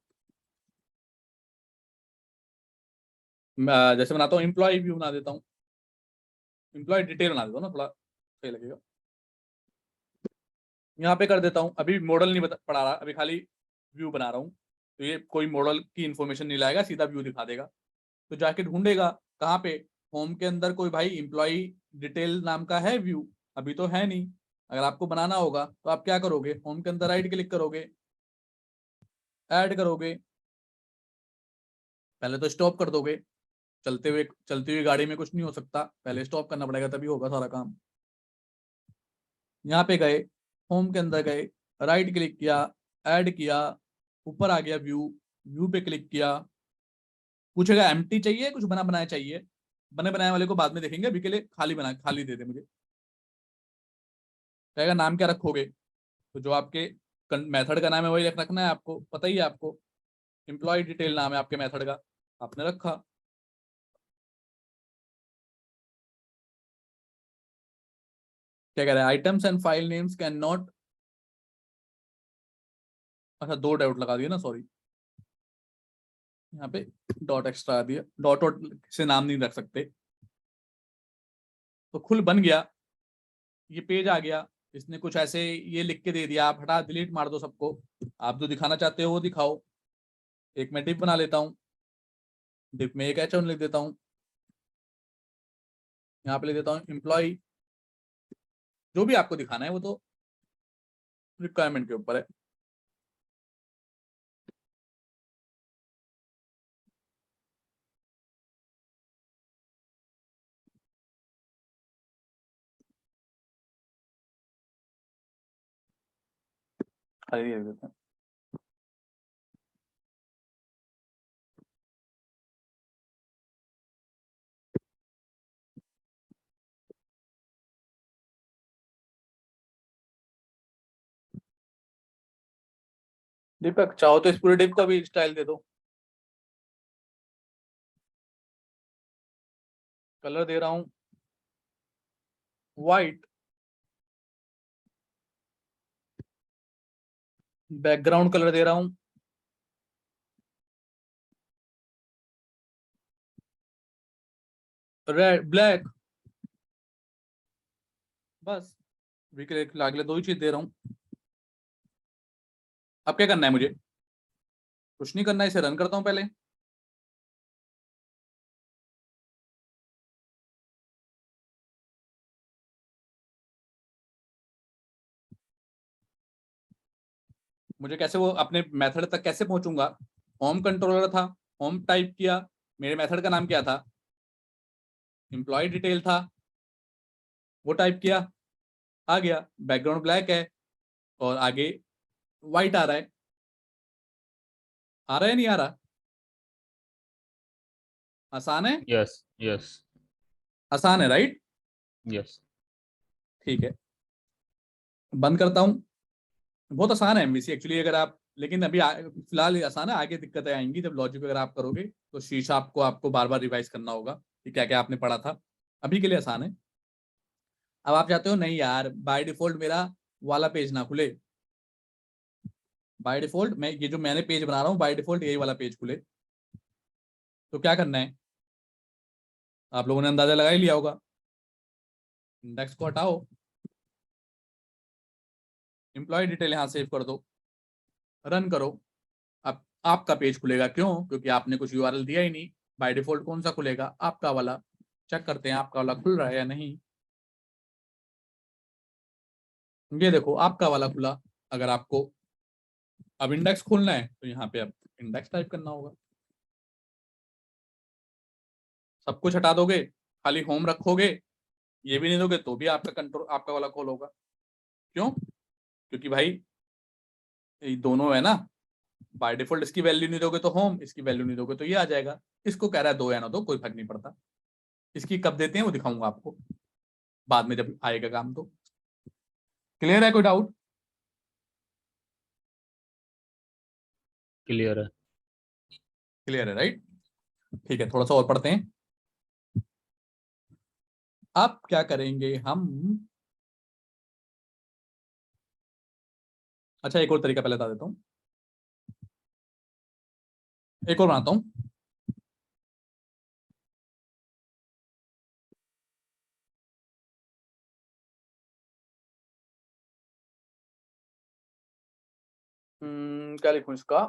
जैसे बनाता हूँ एम्प्लॉय व्यू बना देता हूँ, एम्प्लॉय डिटेल बना देता हूँ ना, थोड़ा सही लगेगा। यहाँ पे कर देता हूँ, अभी मॉडल नहीं पढ़ा रहा, अभी खाली व्यू बना रहा हूँ, तो ये कोई मॉडल की इन्फॉर्मेशन नहीं लाएगा, सीधा व्यू दिखा देगा। तो जाके ढूंढेगा कहाँ पे, होम के अंदर कोई भाई एम्प्लॉय डिटेल नाम का है व्यू, अभी तो है नहीं। अगर आपको बनाना होगा तो आप क्या करोगे, होम के अंदर राइट क्लिक करोगे, ऐड करोगे, पहले तो स्टॉप कर दोगे, चलती हुई गाड़ी में कुछ नहीं हो सकता, पहले स्टॉप करना पड़ेगा तभी होगा सारा काम। यहाँ पे गए, होम के अंदर गए, राइट क्लिक किया, ऐड किया, ऊपर आ गया व्यू, व्यू पे क्लिक किया, पूछेगा एम्प्टी चाहिए कुछ बना बनाया चाहिए, बने बनाए वाले को बाद में देखेंगे, अभी के लिए खाली दे दे मुझे। कहेगा नाम क्या रखोगे, तो जो आपके मेथड का नाम है वही रखना है, आपको पता ही है, आपको एम्प्लॉय डिटेल नाम है आपके मेथड का, आपने रखा। क्या कह रहा है, items and file names can not, अच्छा दो डॉट लगा दिया ना, सॉरी, यहाँ पे डॉट एक्स्ट्रा आ दिया, डॉट से नाम नहीं रख सकते। तो खुल बन गया, ये पेज आ गया, इसने कुछ ऐसे ये लिख के दे दिया, आप हटा डिलीट मार दो सबको, आप जो दिखाना चाहते हो वो दिखाओ। एक मैं डिप बना लेता हूँ, डिप में एक H1 लिख देता हूँ, यहाँ पे लिख देता हूँ एम्प्लॉय, जो भी आपको दिखाना है वो तो रिक्वायरमेंट के ऊपर है। खाली लिख देते हैं। दीपक चाहो तो इस पूरे डिप का भी स्टाइल दे दो, कलर दे रहा हूँ व्हाइट, बैकग्राउंड कलर दे रहा हूँ रेड ब्लैक, बस अगले दो ही चीज दे रहा हूँ। अब क्या करना है मुझे, कुछ नहीं करना है, इसे रन करता हूँ पहले। मुझे कैसे वो अपने मेथड तक कैसे पहुंचूंगा, होम कंट्रोलर था, होम टाइप किया, मेरे मेथड का नाम क्या था, एम्प्लॉय डिटेल था, वो टाइप किया, आ गया, बैकग्राउंड ब्लैक है और आगे व्हाइट आ रहा है, आ रहा है नहीं आ रहा, आसान है, यस यस आसान है राइट, यस। ठीक है, बंद करता हूँ। बहुत आसान है एमवीसी एक्चुअली, अगर आप, लेकिन अभी फिलहाल ये आसान है, आगे दिक्कतें आएंगी जब लॉजिक अगर आप करोगे तो शीशा आपको बार बार रिवाइज करना होगा कि क्या क्या आपने पढ़ा था, अभी के लिए आसान है। अब आप चाहते हो नहीं यार बाय डिफॉल्ट मेरा वाला पेज ना खुले, बाय डिफॉल्ट मैं ये जो मैंने पेज बना रहा हूँ बाय डिफॉल्ट यही वाला पेज खुले, तो क्या करना है, आप लोगों ने अंदाजा लगा ही लिया होगा, इंडेक्स को हटाओ, एम्प्लॉय डिटेल यहाँ सेव कर दो, रन करो, अब आपका पेज खुलेगा, क्यों, क्योंकि आपने कुछ यूआरएल दिया ही नहीं, बाय डिफॉल्ट कौन सा खुलेगा, आपका वाला। चेक करते हैं आपका वाला खुल रहा है या नहीं, ये देखो आपका वाला खुला। अगर आपको अब इंडेक्स खोलना है तो यहाँ पे अब इंडेक्स टाइप करना होगा, सब कुछ हटा दोगे, खाली होम रखोगे, ये भी नहीं दोगे तो भी आपका कंट्रोल आपका वाला खोल होगा, क्यों, क्योंकि भाई ये दोनों है ना, बाय डिफॉल्ट इसकी वैल्यू नहीं दोगे तो होम, इसकी वैल्यू नहीं दोगे तो ये आ जाएगा, इसको कह रहा है दो या ना दो कोई फर्क नहीं पड़ता, इसकी कब देते हैं वो दिखाऊंगा आपको। बाद में जब आएगा काम तो। क्लियर है, कोई डाउट? क्लियर है। क्लियर है, राइट? ठीक है, थोड़ा सा और पढ़ते हैं। अब क्या करेंगे हम, अच्छा एक और तरीका पहले बता देता हूं, एक और बनाता हूं। क्या लिखूं इसका,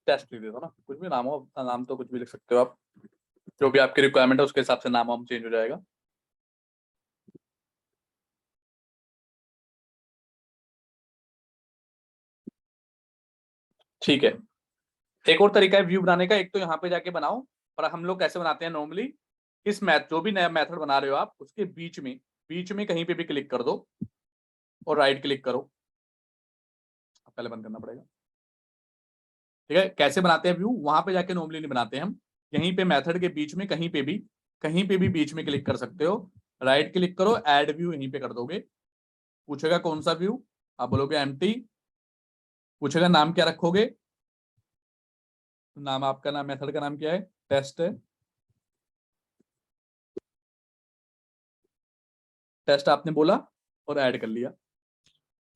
टेस्ट लिख देता हूं ना, कुछ भी नाम हो, नाम तो कुछ भी लिख सकते हो आप, जो भी आपकी रिक्वायरमेंट है उसके हिसाब से नाम हम चेंज हो जाएगा। ठीक है, एक और तरीका है व्यू बनाने का, एक तो यहाँ पे जाके बनाओ, पर हम लोग कैसे बनाते हैं नॉर्मली, इस मैथ जो भी नया मेथड बना रहे हो आप उसके बीच में कहीं पे भी क्लिक कर दो और राइट क्लिक करो, पहले बंद करना पड़ेगा। ठीक है, कैसे बनाते हैं व्यू, वहां पे जाके नॉर्मली नहीं बनाते हम, यहीं पे मेथड के बीच में कहीं पे भी बीच में क्लिक कर सकते हो, राइट क्लिक करो, ऐड व्यू यहीं पे कर दोगे, पूछेगा कौन सा व्यू, आप बोलोगे एम्प्टी, पूछेगा नाम क्या रखोगे, नाम आपका नाम, मेथड का नाम क्या है, टेस्ट है, टेस्ट आपने बोला और ऐड कर लिया,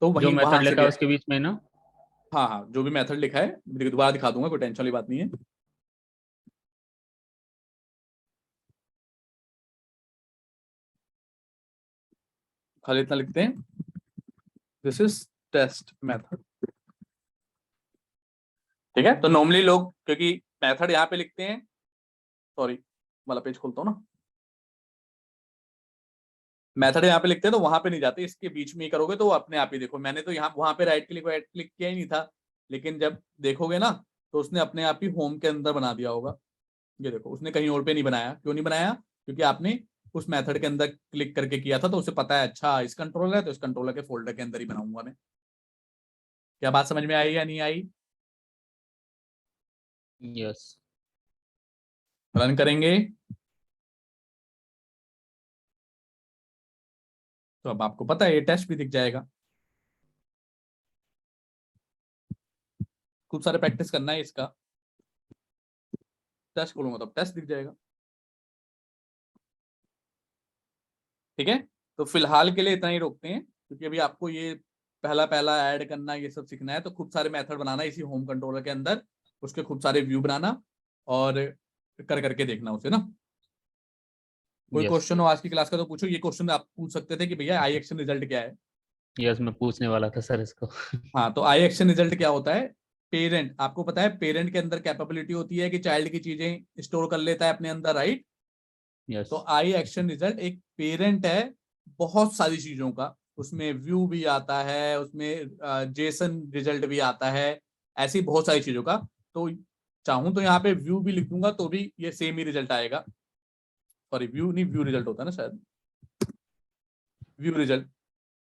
तो जो वहीं मेथड वहां से लिखा भी, है उसके बीच में ना। हाँ हाँ जो भी मेथड लिखा है दोबारा दिखा दूंगा, कोई टेंशन वाली बात नहीं है। खाली इतना लिखते हैं, दिस इज टेस्ट मेथड। ठीक है, तो नॉर्मली लोग क्योंकि मेथड यहाँ पे लिखते हैं, सॉरी वाला पेज खोलता हूँ ना, मेथड यहाँ पे लिखते हैं तो वहां पे नहीं जाते, इसके बीच में ही करोगे तो वो अपने आप ही, देखो मैंने तो यहाँ वहां पे राइट क्लिक किया ही नहीं था, लेकिन जब देखोगे ना तो उसने अपने आप ही होम के अंदर बना दिया होगा, ये देखो उसने कहीं और पे नहीं बनाया, क्यों नहीं बनाया, क्योंकि आपने उस मेथड के अंदर क्लिक करके किया था, तो उसे पता है अच्छा इस कंट्रोलर है तो इस कंट्रोलर के फोल्डर के अंदर ही बनाऊंगा मैं। क्या बात समझ में आई या नहीं आई? यस। रन करेंगे तो अब आपको पता है ये टेस्ट भी दिख जाएगा, खूब सारे प्रैक्टिस करना है इसका, टेस्ट खोलूंगा तो टेस्ट दिख जाएगा। ठीक है, तो फिलहाल के लिए इतना ही रोकते हैं, क्योंकि अभी आपको ये पहला पहला ऐड करना ये सब सीखना है, तो खूब सारे मेथड बनाना इसी होम कंट्रोलर के अंदर, उसके खूब सारे व्यू बनाना और कर करके देखना उसे ना। कोई यस। क्वेश्चन हो आज की क्लास का तो पूछो, ये क्वेश्चन आप पूछ सकते थे कि भैया आई एक्शन रिजल्ट क्या है। यस, मैं पूछने वाला था सर इसको। हाँ, तो आई एक्शन रिजल्ट क्या होता है, पेरेंट, आपको पता है पेरेंट के अंदर कैपेबिलिटी होती है कि चाइल्ड की चीजें स्टोर कर लेता है अपने अंदर, राइट? यस। तो आई एक्शन रिजल्ट एक पेरेंट है बहुत सारी चीजों का, उसमें व्यू भी आता है, उसमें जेसन रिजल्ट भी आता है, ऐसी बहुत सारी चीजों का, तो चाहूं तो यहाँ पे व्यू भी लिख दूंगा तो भी ये सेम ही रिजल्ट आएगा, सॉरी व्यू नहीं, व्यू रिजल्ट होता है ना शायद, व्यू रिजल्ट,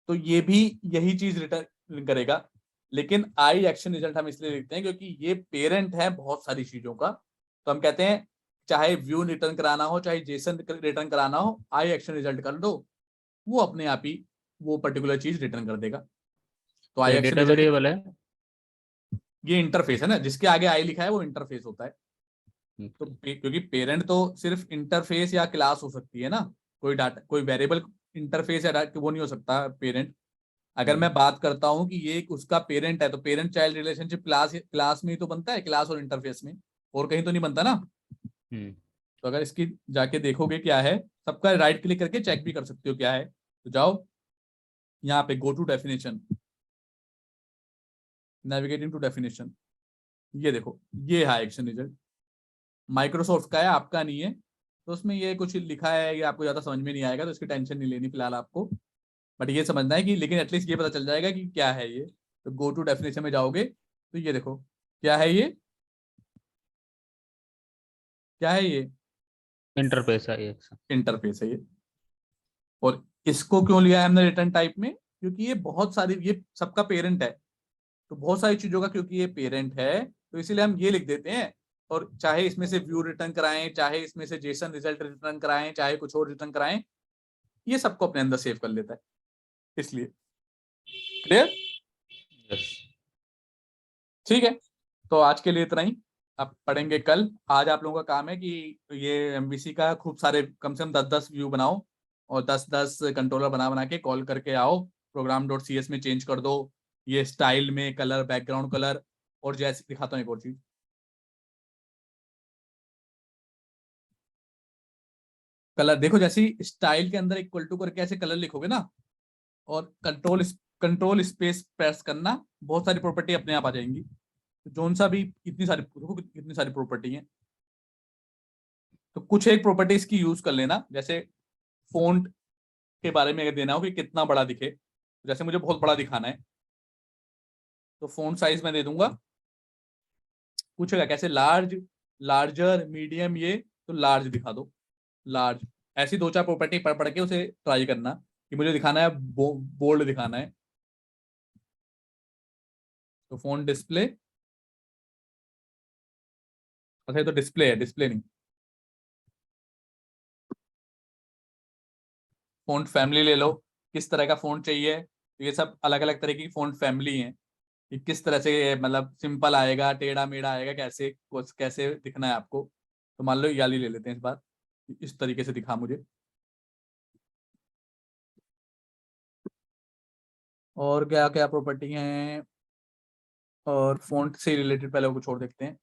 तो ये भी यही चीज रिटर्न करेगा, लेकिन आई एक्शन रिजल्ट हम इसलिए लिखते हैं क्योंकि ये पेरेंट है बहुत सारी चीजों का, तो हम कहते हैं चाहे व्यू रिटर्न कराना हो चाहे जेसन रिटर्न कराना हो, आई एक्शन रिजल्ट कर दो, वो अपने आप ही वो पर्टिकुलर चीज रिटर्न कर देगा। तो आई ये एक्शन डेटा रिजल्ट, वेरिएबल है। ये इंटरफेस है ना, जिसके आगे आई लिखा है वो इंटरफेस होता है। तो क्योंकि पेरेंट तो सिर्फ इंटरफेस या क्लास हो सकती है ना, कोई डाटा कोई वेरिएबल इंटरफेस या वो नहीं हो सकता पेरेंट। अगर मैं बात करता हूं कि ये उसका पेरेंट है तो पेरेंट चाइल्ड रिलेशनशिप क्लास में ही तो बनता है, क्लास और इंटरफेस में, और कहीं तो नहीं बनता ना। तो अगर इसकी जाके देखोगे क्या है, सबका राइट क्लिक करके चेक भी कर सकते हो क्या है, तो जाओ यहाँ पे go to definition, navigating to definition, ये देखो ये है एक्शन रिजल्ट, माइक्रोसॉफ्ट का है आपका नहीं है, तो उसमें ये कुछ लिखा है, ये आपको ज्यादा समझ में नहीं आएगा तो इसकी टेंशन नहीं लेनी फिलहाल आपको, बट ये समझना है कि लेकिन एटलीस्ट ये पता चल जाएगा कि क्या है ये। तो गो टू डेफिनेशन में जाओगे तो ये देखो क्या है, ये क्या है, ये इंटरफेस है ये। इंटरफेस है ये। और इसको क्यों लिया है हमने रिटर्न टाइप में, क्योंकि ये बहुत सारी, ये सबका पेरेंट है, तो बहुत सारी चीजों का क्योंकि ये पेरेंट है तो इसीलिए हम ये लिख देते हैं, और चाहे इसमें से व्यू रिटर्न कराएं, चाहे इसमें से जेसन रिजल्ट रिटर्न कराएं, चाहे कुछ और रिटर्न कराएं, ये सबको अपने अंदर सेव कर लेता है। इसलिए क्लियर? यस। ठीक है, तो आज के लिए इतना ही, अब पढ़ेंगे कल। आज आप लोगों का काम है कि ये एमवीसी का खूब सारे कम से कम 10-10 व्यू बनाओ और 10-10 कंट्रोलर बना बना के कॉल करके आओ, प्रोग्राम डॉट सी एस में चेंज कर दो, ये स्टाइल में कलर, बैकग्राउंड कलर, और जैसे दिखाता हूँ एक और चीज, कलर देखो, जैसे स्टाइल के अंदर इक्वल टू करके ऐसे कलर लिखोगे ना, और कंट्रोल स्पेस प्रेस करना, बहुत सारी प्रॉपर्टी अपने आप आ जाएंगी। जोन सा भी इतनी सारी, देखो कितनी सारी प्रॉपर्टी है। तो कुछ एक प्रॉपर्टीज की यूज कर लेना, जैसे फॉन्ट के बारे में अगर देना हो कि कितना बड़ा दिखे, जैसे मुझे बहुत बड़ा दिखाना है तो फॉन्ट साइज में दे दूंगा, पूछेगा कैसे, लार्ज, लार्जर, मीडियम, ये तो लार्ज दिखा दो, लार्ज। ऐसी 2-4 प्रॉपर्टी पढ़ पढ़ के उसे ट्राई करना कि मुझे दिखाना है बोल्ड दिखाना है, तो फोन डिस्प्ले, अच्छा ये तो डिस्प्ले है, डिस्प्ले नहीं, फ़ॉन्ट फैमिली ले लो, किस तरह का फ़ॉन्ट चाहिए। ये सब अलग अलग तरह की फ़ॉन्ट फैमिली हैं कि किस तरह से, मतलब सिंपल आएगा, टेढ़ा मेढ़ा आएगा, कैसे कैसे दिखना है आपको। तो मान लो ये वाली ले लेते हैं इस बार, इस तरीके से दिखा मुझे। और क्या क्या प्रॉपर्टी हैं, और फ़ॉन्ट से रिलेटेड पहले कुछ और देखते हैं।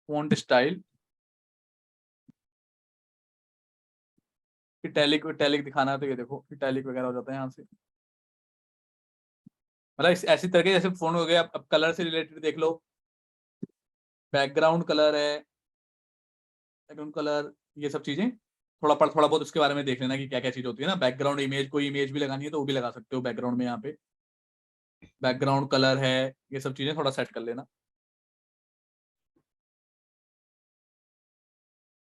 फ़ॉन्ट स्टाइल, इटैलिक, इटैलिक दिखाना है तो ये देखो इटैलिक वगैरह हो जाता है यहाँ से। मतलब ऐसी तरह के जैसे फ़ॉन्ट हो गया। अब कलर से रिलेटेड देख लो, बैकग्राउंड कलर है, बैकग्राउंड कलर, ये सब चीजें थोड़ा बहुत उसके बारे में देख लेना कि क्या क्या चीज होती है ना। बैकग्राउंड इमेज, कोई इमेज भी लगानी है तो वो भी लगा सकते हो बैकग्राउंड में, यहाँ पे बैकग्राउंड कलर है, ये सब चीजें थोड़ा सेट कर लेना।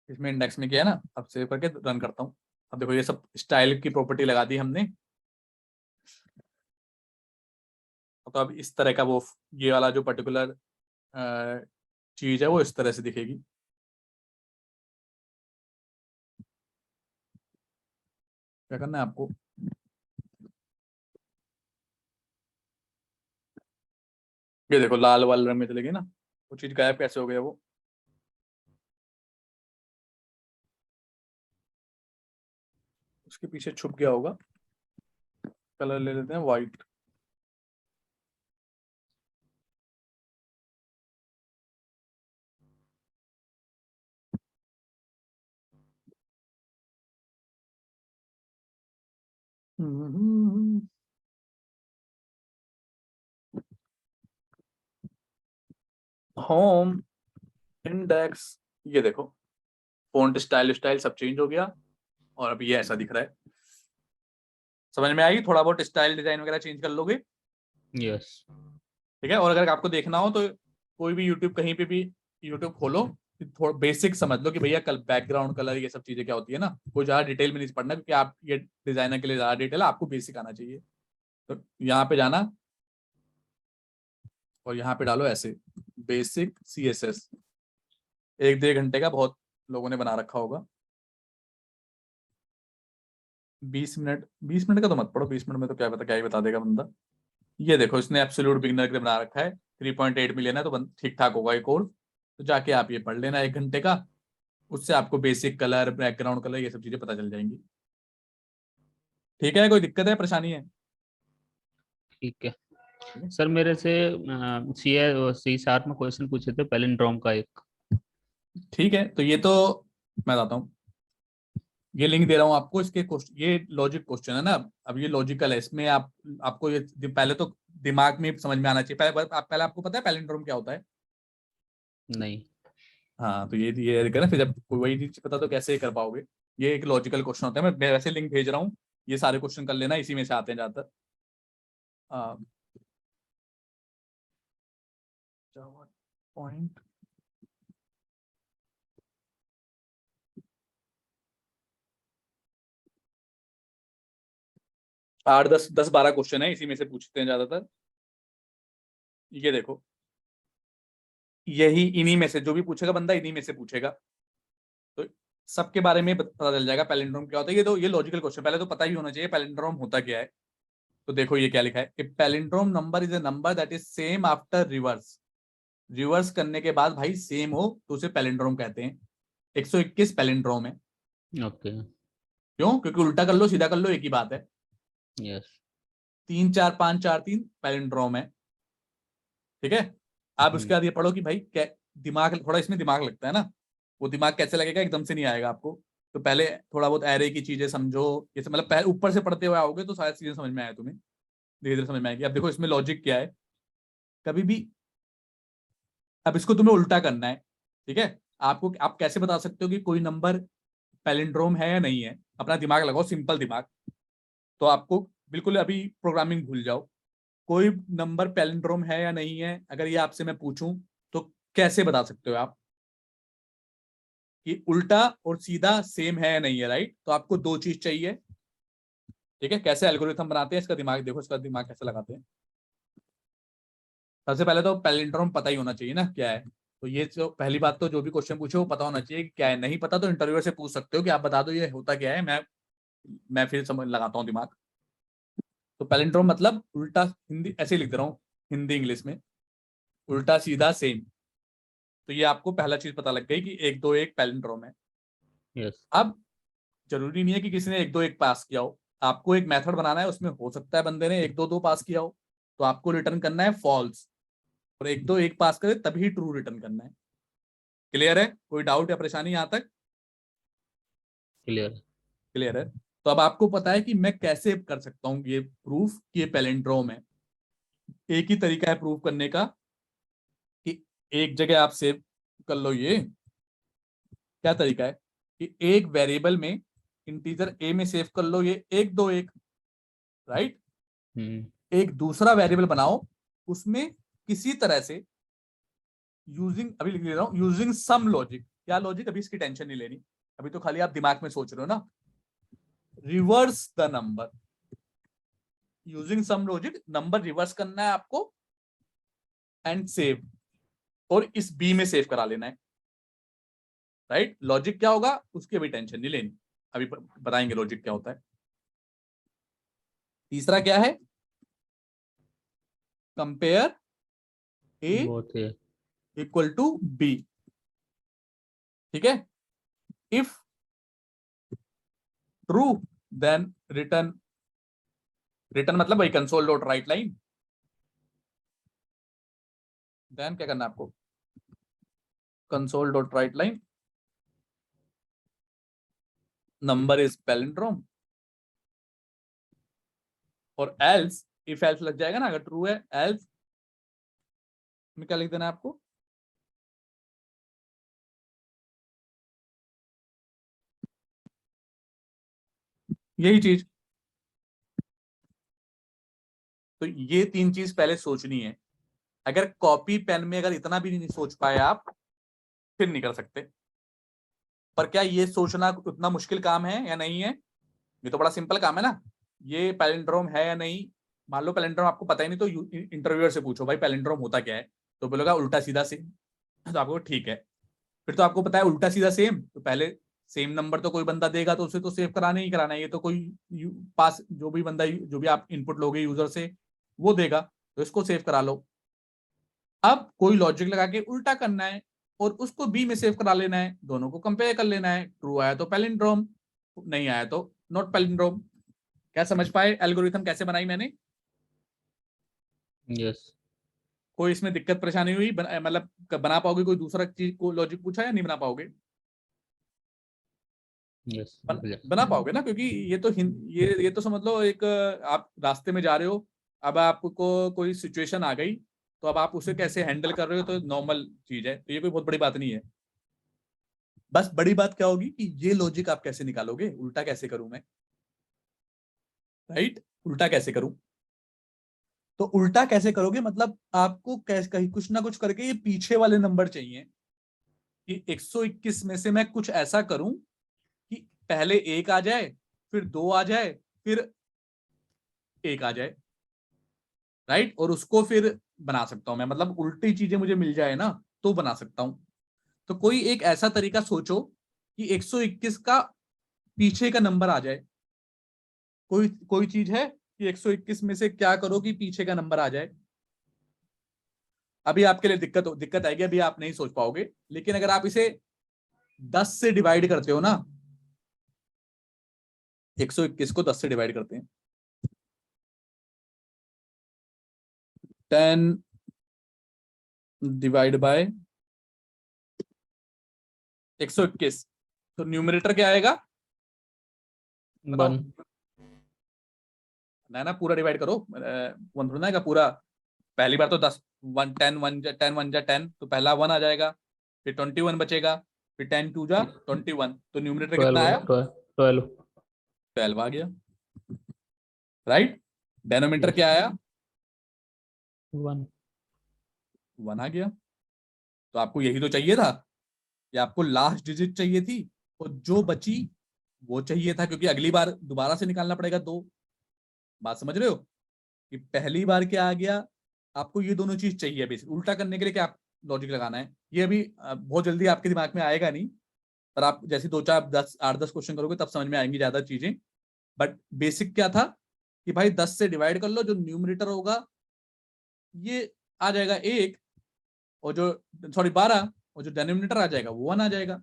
इसमें इंडेक्स में किया है ना, अब सेव करके रन करता हूँ। अब देखो ये सब स्टाइल की प्रॉपर्टी लगा दी हमने, तो अब इस तरह का वो, ये वाला जो पर्टिकुलर चीज है वो इस तरह से दिखेगी। क्या करना है आपको, ये देखो लाल वाले रंग में चलेगी ना, वो चीज गायब कैसे हो गया वो। उसके पीछे छुप गया होगा, कलर ले लेते हैं व्हाइट। होम, इंडेक्स, ये देखो फॉन्ट स्टाइल, स्टाइल सब चेंज हो गया, और अब ये ऐसा दिख रहा है। समझ में आएगी, थोड़ा बहुत स्टाइल डिजाइन वगैरह चेंज कर लोगे। यस। ठीक है, और अगर आपको देखना हो तो कोई भी यूट्यूब, कहीं पे भी यूट्यूब खोलो, थोड़ा बेसिक समझ लो कि भैया कल बैकग्राउंड कलर ये सब चीजें क्या होती है ना। कोई ज्यादा डिटेल में नहीं पढ़ना, क्योंकि आप ये डिजाइनर के लिए ज्यादा डिटेल है, आपको बेसिक आना चाहिए। तो यहाँ पे जाना और यहाँ पे डालो ऐसे बेसिक CSS, 1-1.5 घंटे का बहुत लोगों ने बना रखा होगा। 20 मिनट, 20 मिनट का तो मत पढ़ो, 20 मिनट में तो क्या ही बता देगा बंदा। ये देखो इसने एब्सोल्यूट बिगिनर के लिए बना रखा है, 3.8 मिलियन है, तो ठीक ठाक होगा ये कोर्स। तो जाके आप ये पढ़ लेना 1 घंटे का, उससे आपको बेसिक कलर, बैकग्राउंड कलर, ये सब चीजें पता चल जाएंगी। ठीक है, कोई दिक्कत है, परेशानी है? ठीक है ठीक है, सर, मेरे से C# में क्वेश्चन पूछे थे पैलिंड्रोम का एक। ठीक है, तो ये तो मैं बताता हूँ, ये लिंक दे रहा हूँ आपको, इसके क्वेश्चन, ये लॉजिक क्वेश्चन है ना। अब ये लॉजिकल है, इसमें आपको ये पहले तो दिमाग में समझ में आना चाहिए। पहले आपको पता है पैलिंड्रोम क्या होता है? नहीं। हाँ, तो ये ना, फिर जब कोई वही चीज पता तो कैसे कर पाओगे। ये एक लॉजिकल क्वेश्चन होता है, मैं वैसे लिंक भेज रहा हूँ, ये सारे क्वेश्चन कर लेना, इसी में से आते हैं ज्यादातर। पॉइंट 8, 10, 10, 12 क्वेश्चन है, इसी में से पूछते हैं ज्यादातर। ये देखो, यही इन्हीं में से जो भी पूछेगा बंदा इन्हीं में से पूछेगा, तो सबके बारे में पता चल जाएगा पैलिंड्रोम क्या होता है। ये लॉजिकल क्वेश्चन, पहले तो पता ही होना चाहिए पैलिंड्रोम होता क्या है। तो देखो ये क्या लिखा है, palindrome number is a number that is same after reverse. Reverse करने के बाद भाई सेम हो तो उसे पैलिंड्रोम कहते हैं। 121 पैलिंड्रोम है। ओके। क्यों? क्योंकि उल्टा कर लो सीधा कर लो एक ही बात है। यस। 3 4 5 4 3 पैलिंड्रोम है। ठीक है। आप उसके बाद ये पढ़ो कि भाई क्या दिमाग, थोड़ा इसमें दिमाग लगता है ना, वो दिमाग कैसे लगेगा, एकदम से नहीं आएगा आपको। तो पहले थोड़ा बहुत एरे की चीजें समझो, जैसे मतलब पहले ऊपर से पढ़ते हुए आओगे तो शायद चीजें समझ में आए तुम्हें, धीरे धीरे समझ में आएगी। अब देखो इसमें लॉजिक क्या है, कभी भी अब इसको तुम्हें उल्टा करना है। ठीक है। आपको आप कैसे बता सकते हो कि कोई नंबर पैलिंड्रोम है या नहीं है? अपना दिमाग लगाओ, सिंपल दिमाग। तो आपको बिल्कुल अभी प्रोग्रामिंग भूल जाओ, कोई नंबर पैलिंड्रोम है या नहीं है अगर ये आपसे मैं पूछूं तो कैसे बता सकते हो आप कि उल्टा और सीधा सेम है या नहीं है? राइट। तो आपको दो चीज चाहिए। ठीक है। कैसे एल्गोरिथम बनाते हैं, इसका दिमाग देखो, इसका दिमाग कैसे लगाते हैं। सबसे पहले तो पैलिंड्रोम पता ही होना चाहिए ना क्या है। तो ये जो पहली बात, तो जो भी क्वेश्चन पूछे वो पता होना चाहिए कि क्या है। नहीं पता तो इंटरव्यूअर से पूछ सकते हो कि आप बता दो ये होता क्या है, मैं फिर समझ लगाता हूँ दिमाग। तो पैलिंड्रोम मतलब उल्टा, हिंदी ऐसे ही लिख दे रहा हूँ, हिंदी इंग्लिश में उल्टा सीधा सेम। तो ये आपको पहला चीज पता लग गई कि 1 2 1 पैलिंड्रोम है। यस। अब जरूरी नहीं है कि किसी ने 1 2 1 पास किया हो, आपको एक मेथड बनाना है, उसमें हो सकता है बंदे ने 1 2 2 पास किया हो, तो आपको रिटर्न करना है फॉल्स, और 1 2 1 पास करे तभी ट्रू रिटर्न करना है। क्लियर है? कोई डाउट या परेशानी यहां तक? क्लियर। क्लियर है। तो अब आपको पता है कि मैं कैसे कर सकता हूं ये प्रूफ कि ये पैलिंड्रोम है। एक ही तरीका है प्रूफ करने का कि एक जगह आप सेव कर लो। ये क्या तरीका है कि एक वेरिएबल में इंटीजर ए में सेव कर लो ये 1 2 1, राइट। एक दूसरा वेरिएबल बनाओ, उसमें किसी तरह से यूजिंग, अभी लिख ले रहा हूं, यूजिंग सम लॉजिक। क्या लॉजिक? अभी इसकी टेंशन नहीं लेनी, अभी तो खाली आप दिमाग में सोच रहे हो ना। Reverse the number, using some logic, number reverse करना है आपको एंड सेव, और इस बी में सेव करा लेना है। राइट। लॉजिक क्या होगा उसकी अभी टेंशन नहीं लेनी, अभी बताएंगे लॉजिक क्या होता है। तीसरा क्या है? कंपेयर ए बहुत है। Equal to b. ठीक है। If true then return, return मतलब वही console dot write line. Then क्या करना है आपको? Console dot write line number is palindrome, और एल्स, इफ एल्स लग जाएगा ना, अगर ट्रू है एल्स में क्या लिख देना है आपको? यही चीज। तो ये तीन चीज पहले सोचनी है। अगर कॉपी पेन में अगर इतना भी नहीं सोच पाए आप, फिर नहीं कर सकते। पर क्या ये सोचना उतना मुश्किल काम है या नहीं है? ये तो बड़ा सिंपल काम है ना। ये पैलिंड्रोम है या नहीं, मान लो पैलिंड्रोम आपको पता ही नहीं, तो इंटरव्यूअर से पूछो भाई पैलिंड्रोम होता क्या है, तो बोलेगा उल्टा सीधा सेम। तो आपको ठीक है, फिर तो आपको पता है उल्टा सीधा सेम, तो पहले सेम नंबर तो कोई बंदा देगा तो उसे तो सेव कराना ही कराना है। ये तो कोई पास जो भी बंदा, जो भी आप इनपुट लोगे यूजर से, वो देगा, तो इसको सेव करा लो। अब कोई लॉजिक लगा के उल्टा करना है और उसको बी में सेव करा लेना है, दोनों को कंपेयर कर लेना है। ट्रू आया तो पैलिंड्रोम, नहीं आया तो नॉट पैलिंड्रोम। क्या समझ पाए एल्गोरिथम कैसे बनाई मैंने? यस। कोई इसमें दिक्कत परेशानी हुई? मतलब बना पाओगे? कोई दूसरा चीज को लॉजिक पूछा या नहीं बना पाओगे? यस। बना पाओगे ना, क्योंकि ये तो ये तो समझ लो एक, आप रास्ते में जा रहे हो, अब आपको कोई सिचुएशन आ गई, तो अब आप उसे कैसे हैंडल कर रहे हो तो नॉर्मल चीज है, तो ये कोई बहुत बड़ी बात नहीं है। बस बड़ी बात क्या होगी कि ये लॉजिक आप कैसे निकालोगे, उल्टा कैसे करूं मैं? राइट। उल्टा कैसे करूं? तो उल्टा कैसे करोगे मतलब आपको कैसे कहीं कुछ ना कुछ करके ये पीछे वाले नंबर चाहिए कि 121 में से मैं कुछ ऐसा करूं कि पहले 1 आ जाए, फिर 2 आ जाए, फिर 1 आ जाए। राइट। और उसको फिर बना सकता हूं मैं, मतलब उल्टी चीजें मुझे मिल जाए ना तो बना सकता हूं। तो कोई एक ऐसा तरीका सोचो कि 121 का पीछे का नंबर आ जाए। कोई कोई चीज है कि 121 में से क्या करो कि पीछे का नंबर आ जाए। अभी आपके लिए दिक्कत आएगी, अभी आप नहीं सोच पाओगे, लेकिन अगर आप इसे 10 से डिवाइड करते हो ना, 121 को 10 से डिवाइड करते हैं, 10 डिवाइड बाय 121, तो न्यूमरेटर क्या आएगा? बताओ। 1 ना पूरा डिवाइड करो, वन थोड़ा ना पूरा। पहली बार तो 10, 1 10 1 10 1 जा 10, तो पहला 1 आ जाएगा, फिर 21 बचेगा, फिर 10 2 जा 21, तो न्यूमरेटर कितना 12 आया? 12 12 आ गया, राइट। डेनोमीटर क्या आया? 1 1 आ गया। तो आपको यही तो चाहिए था, या आपको लास्ट डिजिट चाहिए थी, और जो बची वो चाहिए था, क्योंकि अगली बार दोबारा से निकालना पड़ेगा 2। बात समझ रहे हो कि पहली बार क्या आ गया? आपको ये दोनों चीज चाहिए। बेसिक उल्टा करने के लिए क्या लॉजिक लगाना है, ये अभी बहुत जल्दी आपके दिमाग में आएगा नहीं, पर आप जैसे 2 4 10 8 10 क्वेश्चन करोगे तब समझ में आएंगी ज्यादा चीजें। बट बेसिक क्या था कि भाई 10 से डिवाइड कर लो, जो न्यूमरेटर होगा ये आ जाएगा 1, और जो सॉरी 12, और जो डेनोमिनेटर आ जाएगा वो 1 आ जाएगा।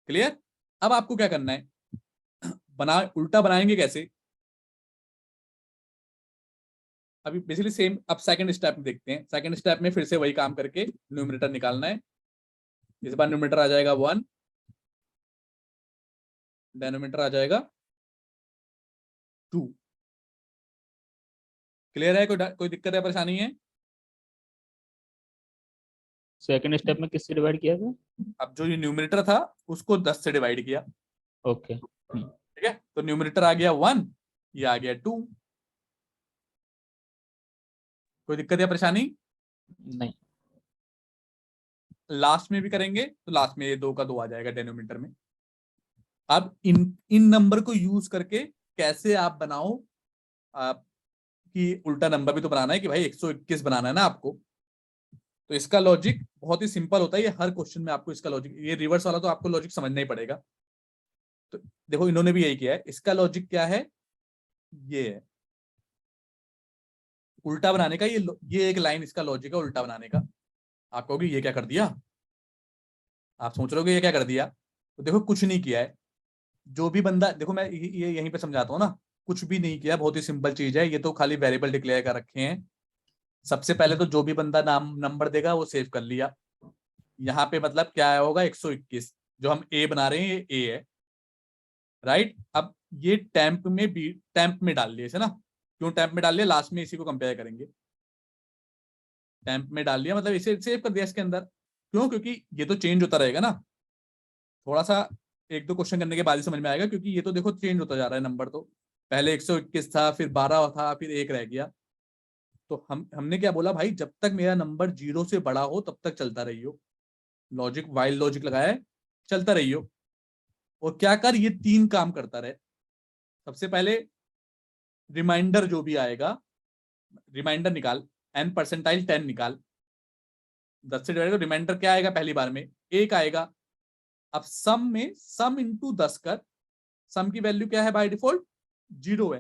क्लियर? अब आपको क्या करना है, उल्टा बनाएंगे कैसे? अभी बेसिकली सेम, अब सेकंड स्टेप में देखते हैं। सेकंड स्टेप में फिर से वही काम करके न्यूमरेटर निकालना है। इस बार न्यूमरेटर आ जाएगा 1, डेनोमिनेटर आ जाएगा 2। क्लियर है? कोई दिक्कत है, परेशानी है? सेकंड स्टेप में किससे डिवाइड किया था? अब जो ये न्यूमरेटर था उसको 10 से डिवाइड किया, ओके ठीक है, तो न्यूमरेटर आ गया 1, ये आ गया 2। कोई दिक्कत या परेशानी? नहीं। लास्ट में भी करेंगे तो लास्ट में ये 2 का 2 आ जाएगा डेनोमिनेटर में। अब इन नंबर को यूज करके कैसे आप बनाओ, आप कि उल्टा नंबर भी तो बनाना है कि भाई 121 बनाना है ना आपको। तो इसका लॉजिक बहुत ही सिंपल होता है, ये हर क्वेश्चन में आपको इसका लॉजिक, ये रिवर्स वाला तो आपको लॉजिक समझना ही पड़ेगा। तो देखो इन्होंने भी यही किया है। इसका लॉजिक क्या है? ये है उल्टा बनाने का। ये एक लाइन इसका लॉजिक है उल्टा बनाने का। आप कहोगे ये क्या कर दिया, आप सोच रहे हो कि ये क्या कर दिया, तो देखो कुछ नहीं किया है। जो भी बंदा, देखो मैं ये यहीं पे समझाता हूँ ना, कुछ भी नहीं किया, बहुत ही सिंपल चीज है। ये तो खाली वेरिएबल डिक्लेयर कर रखे हैं। सबसे पहले तो जो भी बंदा नाम नंबर देगा वो सेव कर लिया। यहाँ पे मतलब क्या होगा, 121 जो हम ए बना रहे हैं ये ए है, राइट। अब ये टेम्प में डाल लिया इसे ना। क्यों टेम्प में डाल लिया? लास्ट में इसी को कंपेयर करेंगे। टेम्प में डाल लिया मतलब इसे सेव कर दिया इसके अंदर। क्यों? क्योंकि ये तो चेंज होता रहेगा ना। थोड़ा सा 1 2 क्वेश्चन करने के बाद ही समझ में आएगा, क्योंकि ये तो देखो चेंज होता जा रहा है नंबर। तो पहले 121 था, फिर 12 था, फिर 1 रह गया। तो हमने क्या बोला भाई, जब तक मेरा नंबर 0 से बड़ा हो तब तक चलता रहियो। लॉजिक वाइल लॉजिक लगाया है, चलता रहियो। और क्या कर, ये 3 काम करता रहे। सबसे पहले रिमाइंडर जो भी आएगा, रिमाइंडर निकाल, n% 10 निकाल। 10 से डिवाइड, रिमाइंडर क्या आएगा? पहली बार में 1 आएगा। अब सम में सम इंटू 10 कर। सम की वैल्यू क्या है? बाय डिफॉल्ट 0 है।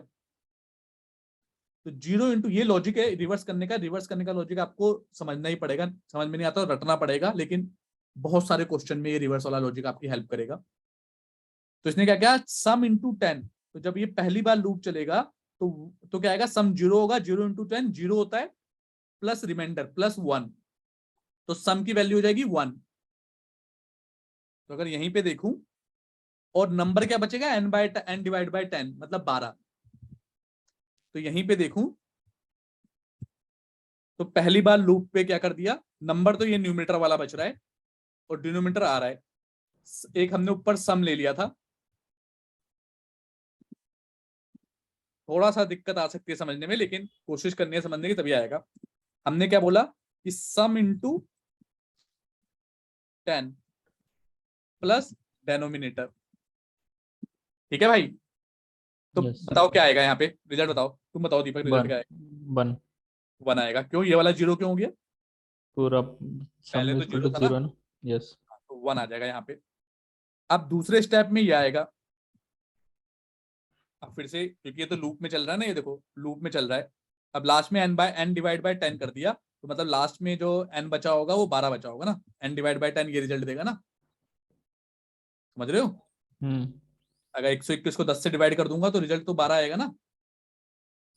तो 0 इंटू, ये लॉजिक है रिवर्स करने का। रिवर्स करने का लॉजिक आपको समझना ही पड़ेगा, समझ में नहीं आता तो रटना पड़ेगा, लेकिन बहुत सारे क्वेश्चन में ये रिवर्स वाला लॉजिक आपकी हेल्प करेगा। तो इसने क्या किया, सम इंटू 10। तो जब ये पहली बार लूप चलेगा तो क्या आएगा, सम 0 होगा। 0 इंटू 10 0 होता है, प्लस रिमाइंडर प्लस 1, तो सम की वैल्यू हो जाएगी 1। तो अगर यहीं पे देखूं, और नंबर क्या बचेगा, n डिवाइड बाय 10 मतलब 12। तो यहीं पे देखूं तो पहली बार लूप पे क्या कर दिया, नंबर तो ये न्यूमरेटर वाला बच रहा है और डिनोमिनेटर आ रहा है। एक हमने ऊपर सम ले लिया था। थोड़ा सा दिक्कत आ सकती है समझने में, लेकिन कोशिश करनी है समझने की, तभी आएगा। हमने क्या बोला कि सम इंटू 10 प्लस डेनोमिनेटर। ठीक है भाई? तो यस बताओ क्या आएगा यहाँ पे रिजल्ट, बताओ तुम बताओ दीपक, रिजल्ट क्या आएगा? 1 1 आएगा। क्यों ये वाला 0 क्यों हो गया? पूरा पहले सम तो इक्वल 0 टू था ना, 0 ना। यस। तो 1 आ जाएगा यहाँ पे। अब दूसरे स्टेप में ये आएगा, अब फिर से, क्योंकि ये तो लूप में चल रहा है ना, ये देखो लूप में चल रहा है। अब लास्ट में n डिवाइड बाय 10 कर दिया, तो मतलब लास्ट में जो n बचा होगा वो 12 बचा होगा ना, n डिवाइड बाय 10 ये रिजल्ट देगा ना, समझ रहे हो? अगर 121 को 10 से डिवाइड कर दूंगा तो रिजल्ट तो 12 आएगा ना।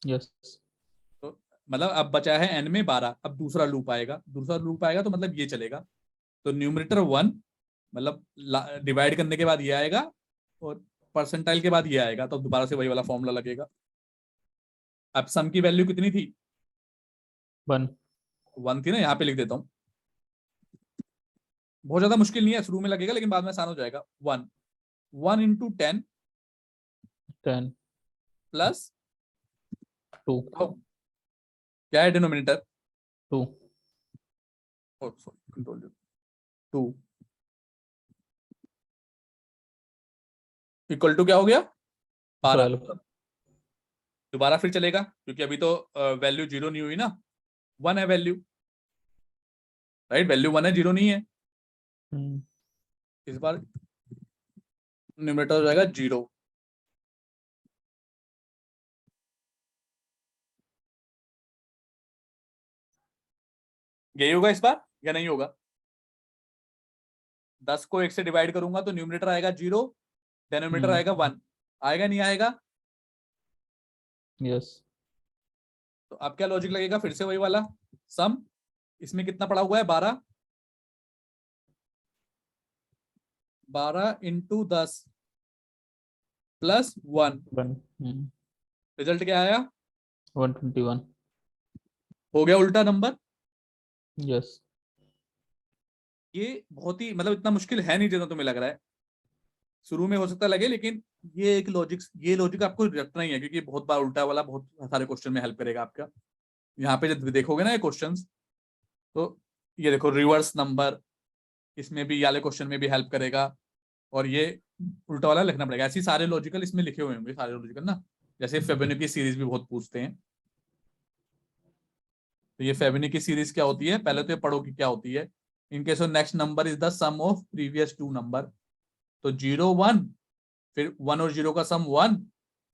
यस। तो मतलब अब बचा है n में 12, अब दूसरा लूप आएगा, दूसरा लूप आएगा तो मतलब ये चलेगा। तो न्यूमरेटर 1, मतलब डिवाइड करने के बाद ये आएगा और परसेंटाइल के बाद ये आएगा, तो दोबारा से वही वाला फॉर्मूला लगेगा। अब सम की वैल्यू कितनी थी? 1 थी ना, यहाँ पे लिख देता हूँ। बहुत ज्यादा मुश्किल नहीं है, शुरू में लगेगा लेकिन बाद में आसान हो जाएगा। 1 इंटू 10 10 प्लस 2 क्या है डिनोमिनेटर? 2 कंट्रोल 2 इक्वल टू क्या हो गया? 12। 12 दोबारा फिर चलेगा क्योंकि अभी तो वैल्यू 0 नहीं हुई ना, 1 है वैल्यू, राइट? वैल्यू 1 है, 0 नहीं है। इस बार न्यूमरेटर हो जाएगा 0। यही होगा इस बार या नहीं होगा? 10 को 1 से डिवाइड करूंगा तो न्यूमरेटर आएगा 0, डिनोमिनेटर आएगा 1। आएगा नहीं आएगा? यस। तो अब क्या लॉजिक लगेगा? फिर से वही वाला सम, इसमें कितना पड़ा हुआ है? 12 इंटू 10 प्लस 1। 1 रिजल्ट क्या आया? 121। हो गया उल्टा नंबर। यस। ये बहुत ही मतलब इतना मुश्किल है नहीं जितना तुम्हें लग रहा है, शुरू में हो सकता लगे, लेकिन ये एक लॉजिक आपको रटना ही है क्योंकि बहुत बार उल्टा वाला बहुत सारे क्वेश्चन में हेल्प करेगा आपका। यहाँ पे जब देखोगे ना ये क्वेश्चंस, तो ये देखो रिवर्स नंबर, इसमें भी वाले क्वेश्चन में भी हेल्प करेगा, और ये उल्टा वाला लिखना पड़ेगा। ऐसे सारे लॉजिकल इसमें लिखे हुए होंगे, सारे लॉजिकल ना, जैसे फेबेनिकी सीरीज भी बहुत पूछते हैं। तो ये फेबेनिकी सीरीज क्या होती है, पहले तो ये पढ़ो कि क्या होती है। In case of next number is the sum of previous 2 number. तो 0 1, फिर 1 और 0 का सम 1,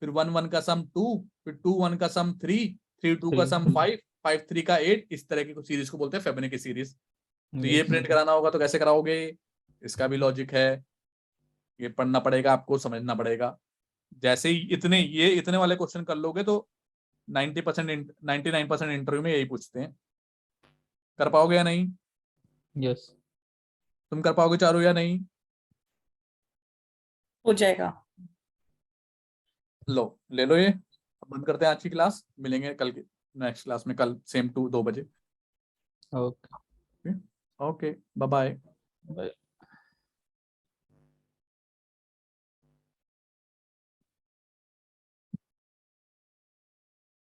फिर 1 1 का सम 2, फिर 2 1 का सम 3, 3 2 का सम 5, 5 3 का 8। इस तरह की सीरीज को बोलते हैं फेबेनिकी सीरीज। तो ये प्रिंट कराना होगा तो कैसे कराओगे? इसका भी लॉजिक है, ये पढ़ना पड़ेगा आपको, समझना पड़ेगा। जैसे ही इतने वाले क्वेश्चन कर लोगे तो 99% इंटरव्यू में यही पूछते हैं। कर पाओगे या नहीं? यस। तुम कर पाओगे चारों या नहीं? हो जाएगा। लो ले लो ये। अब बंद करते हैं आज की क्लास, मिलेंगे कल की नेक्स्ट क्लास में, कल सेम 2 बजे। Okay. Okay bye bye. Bye.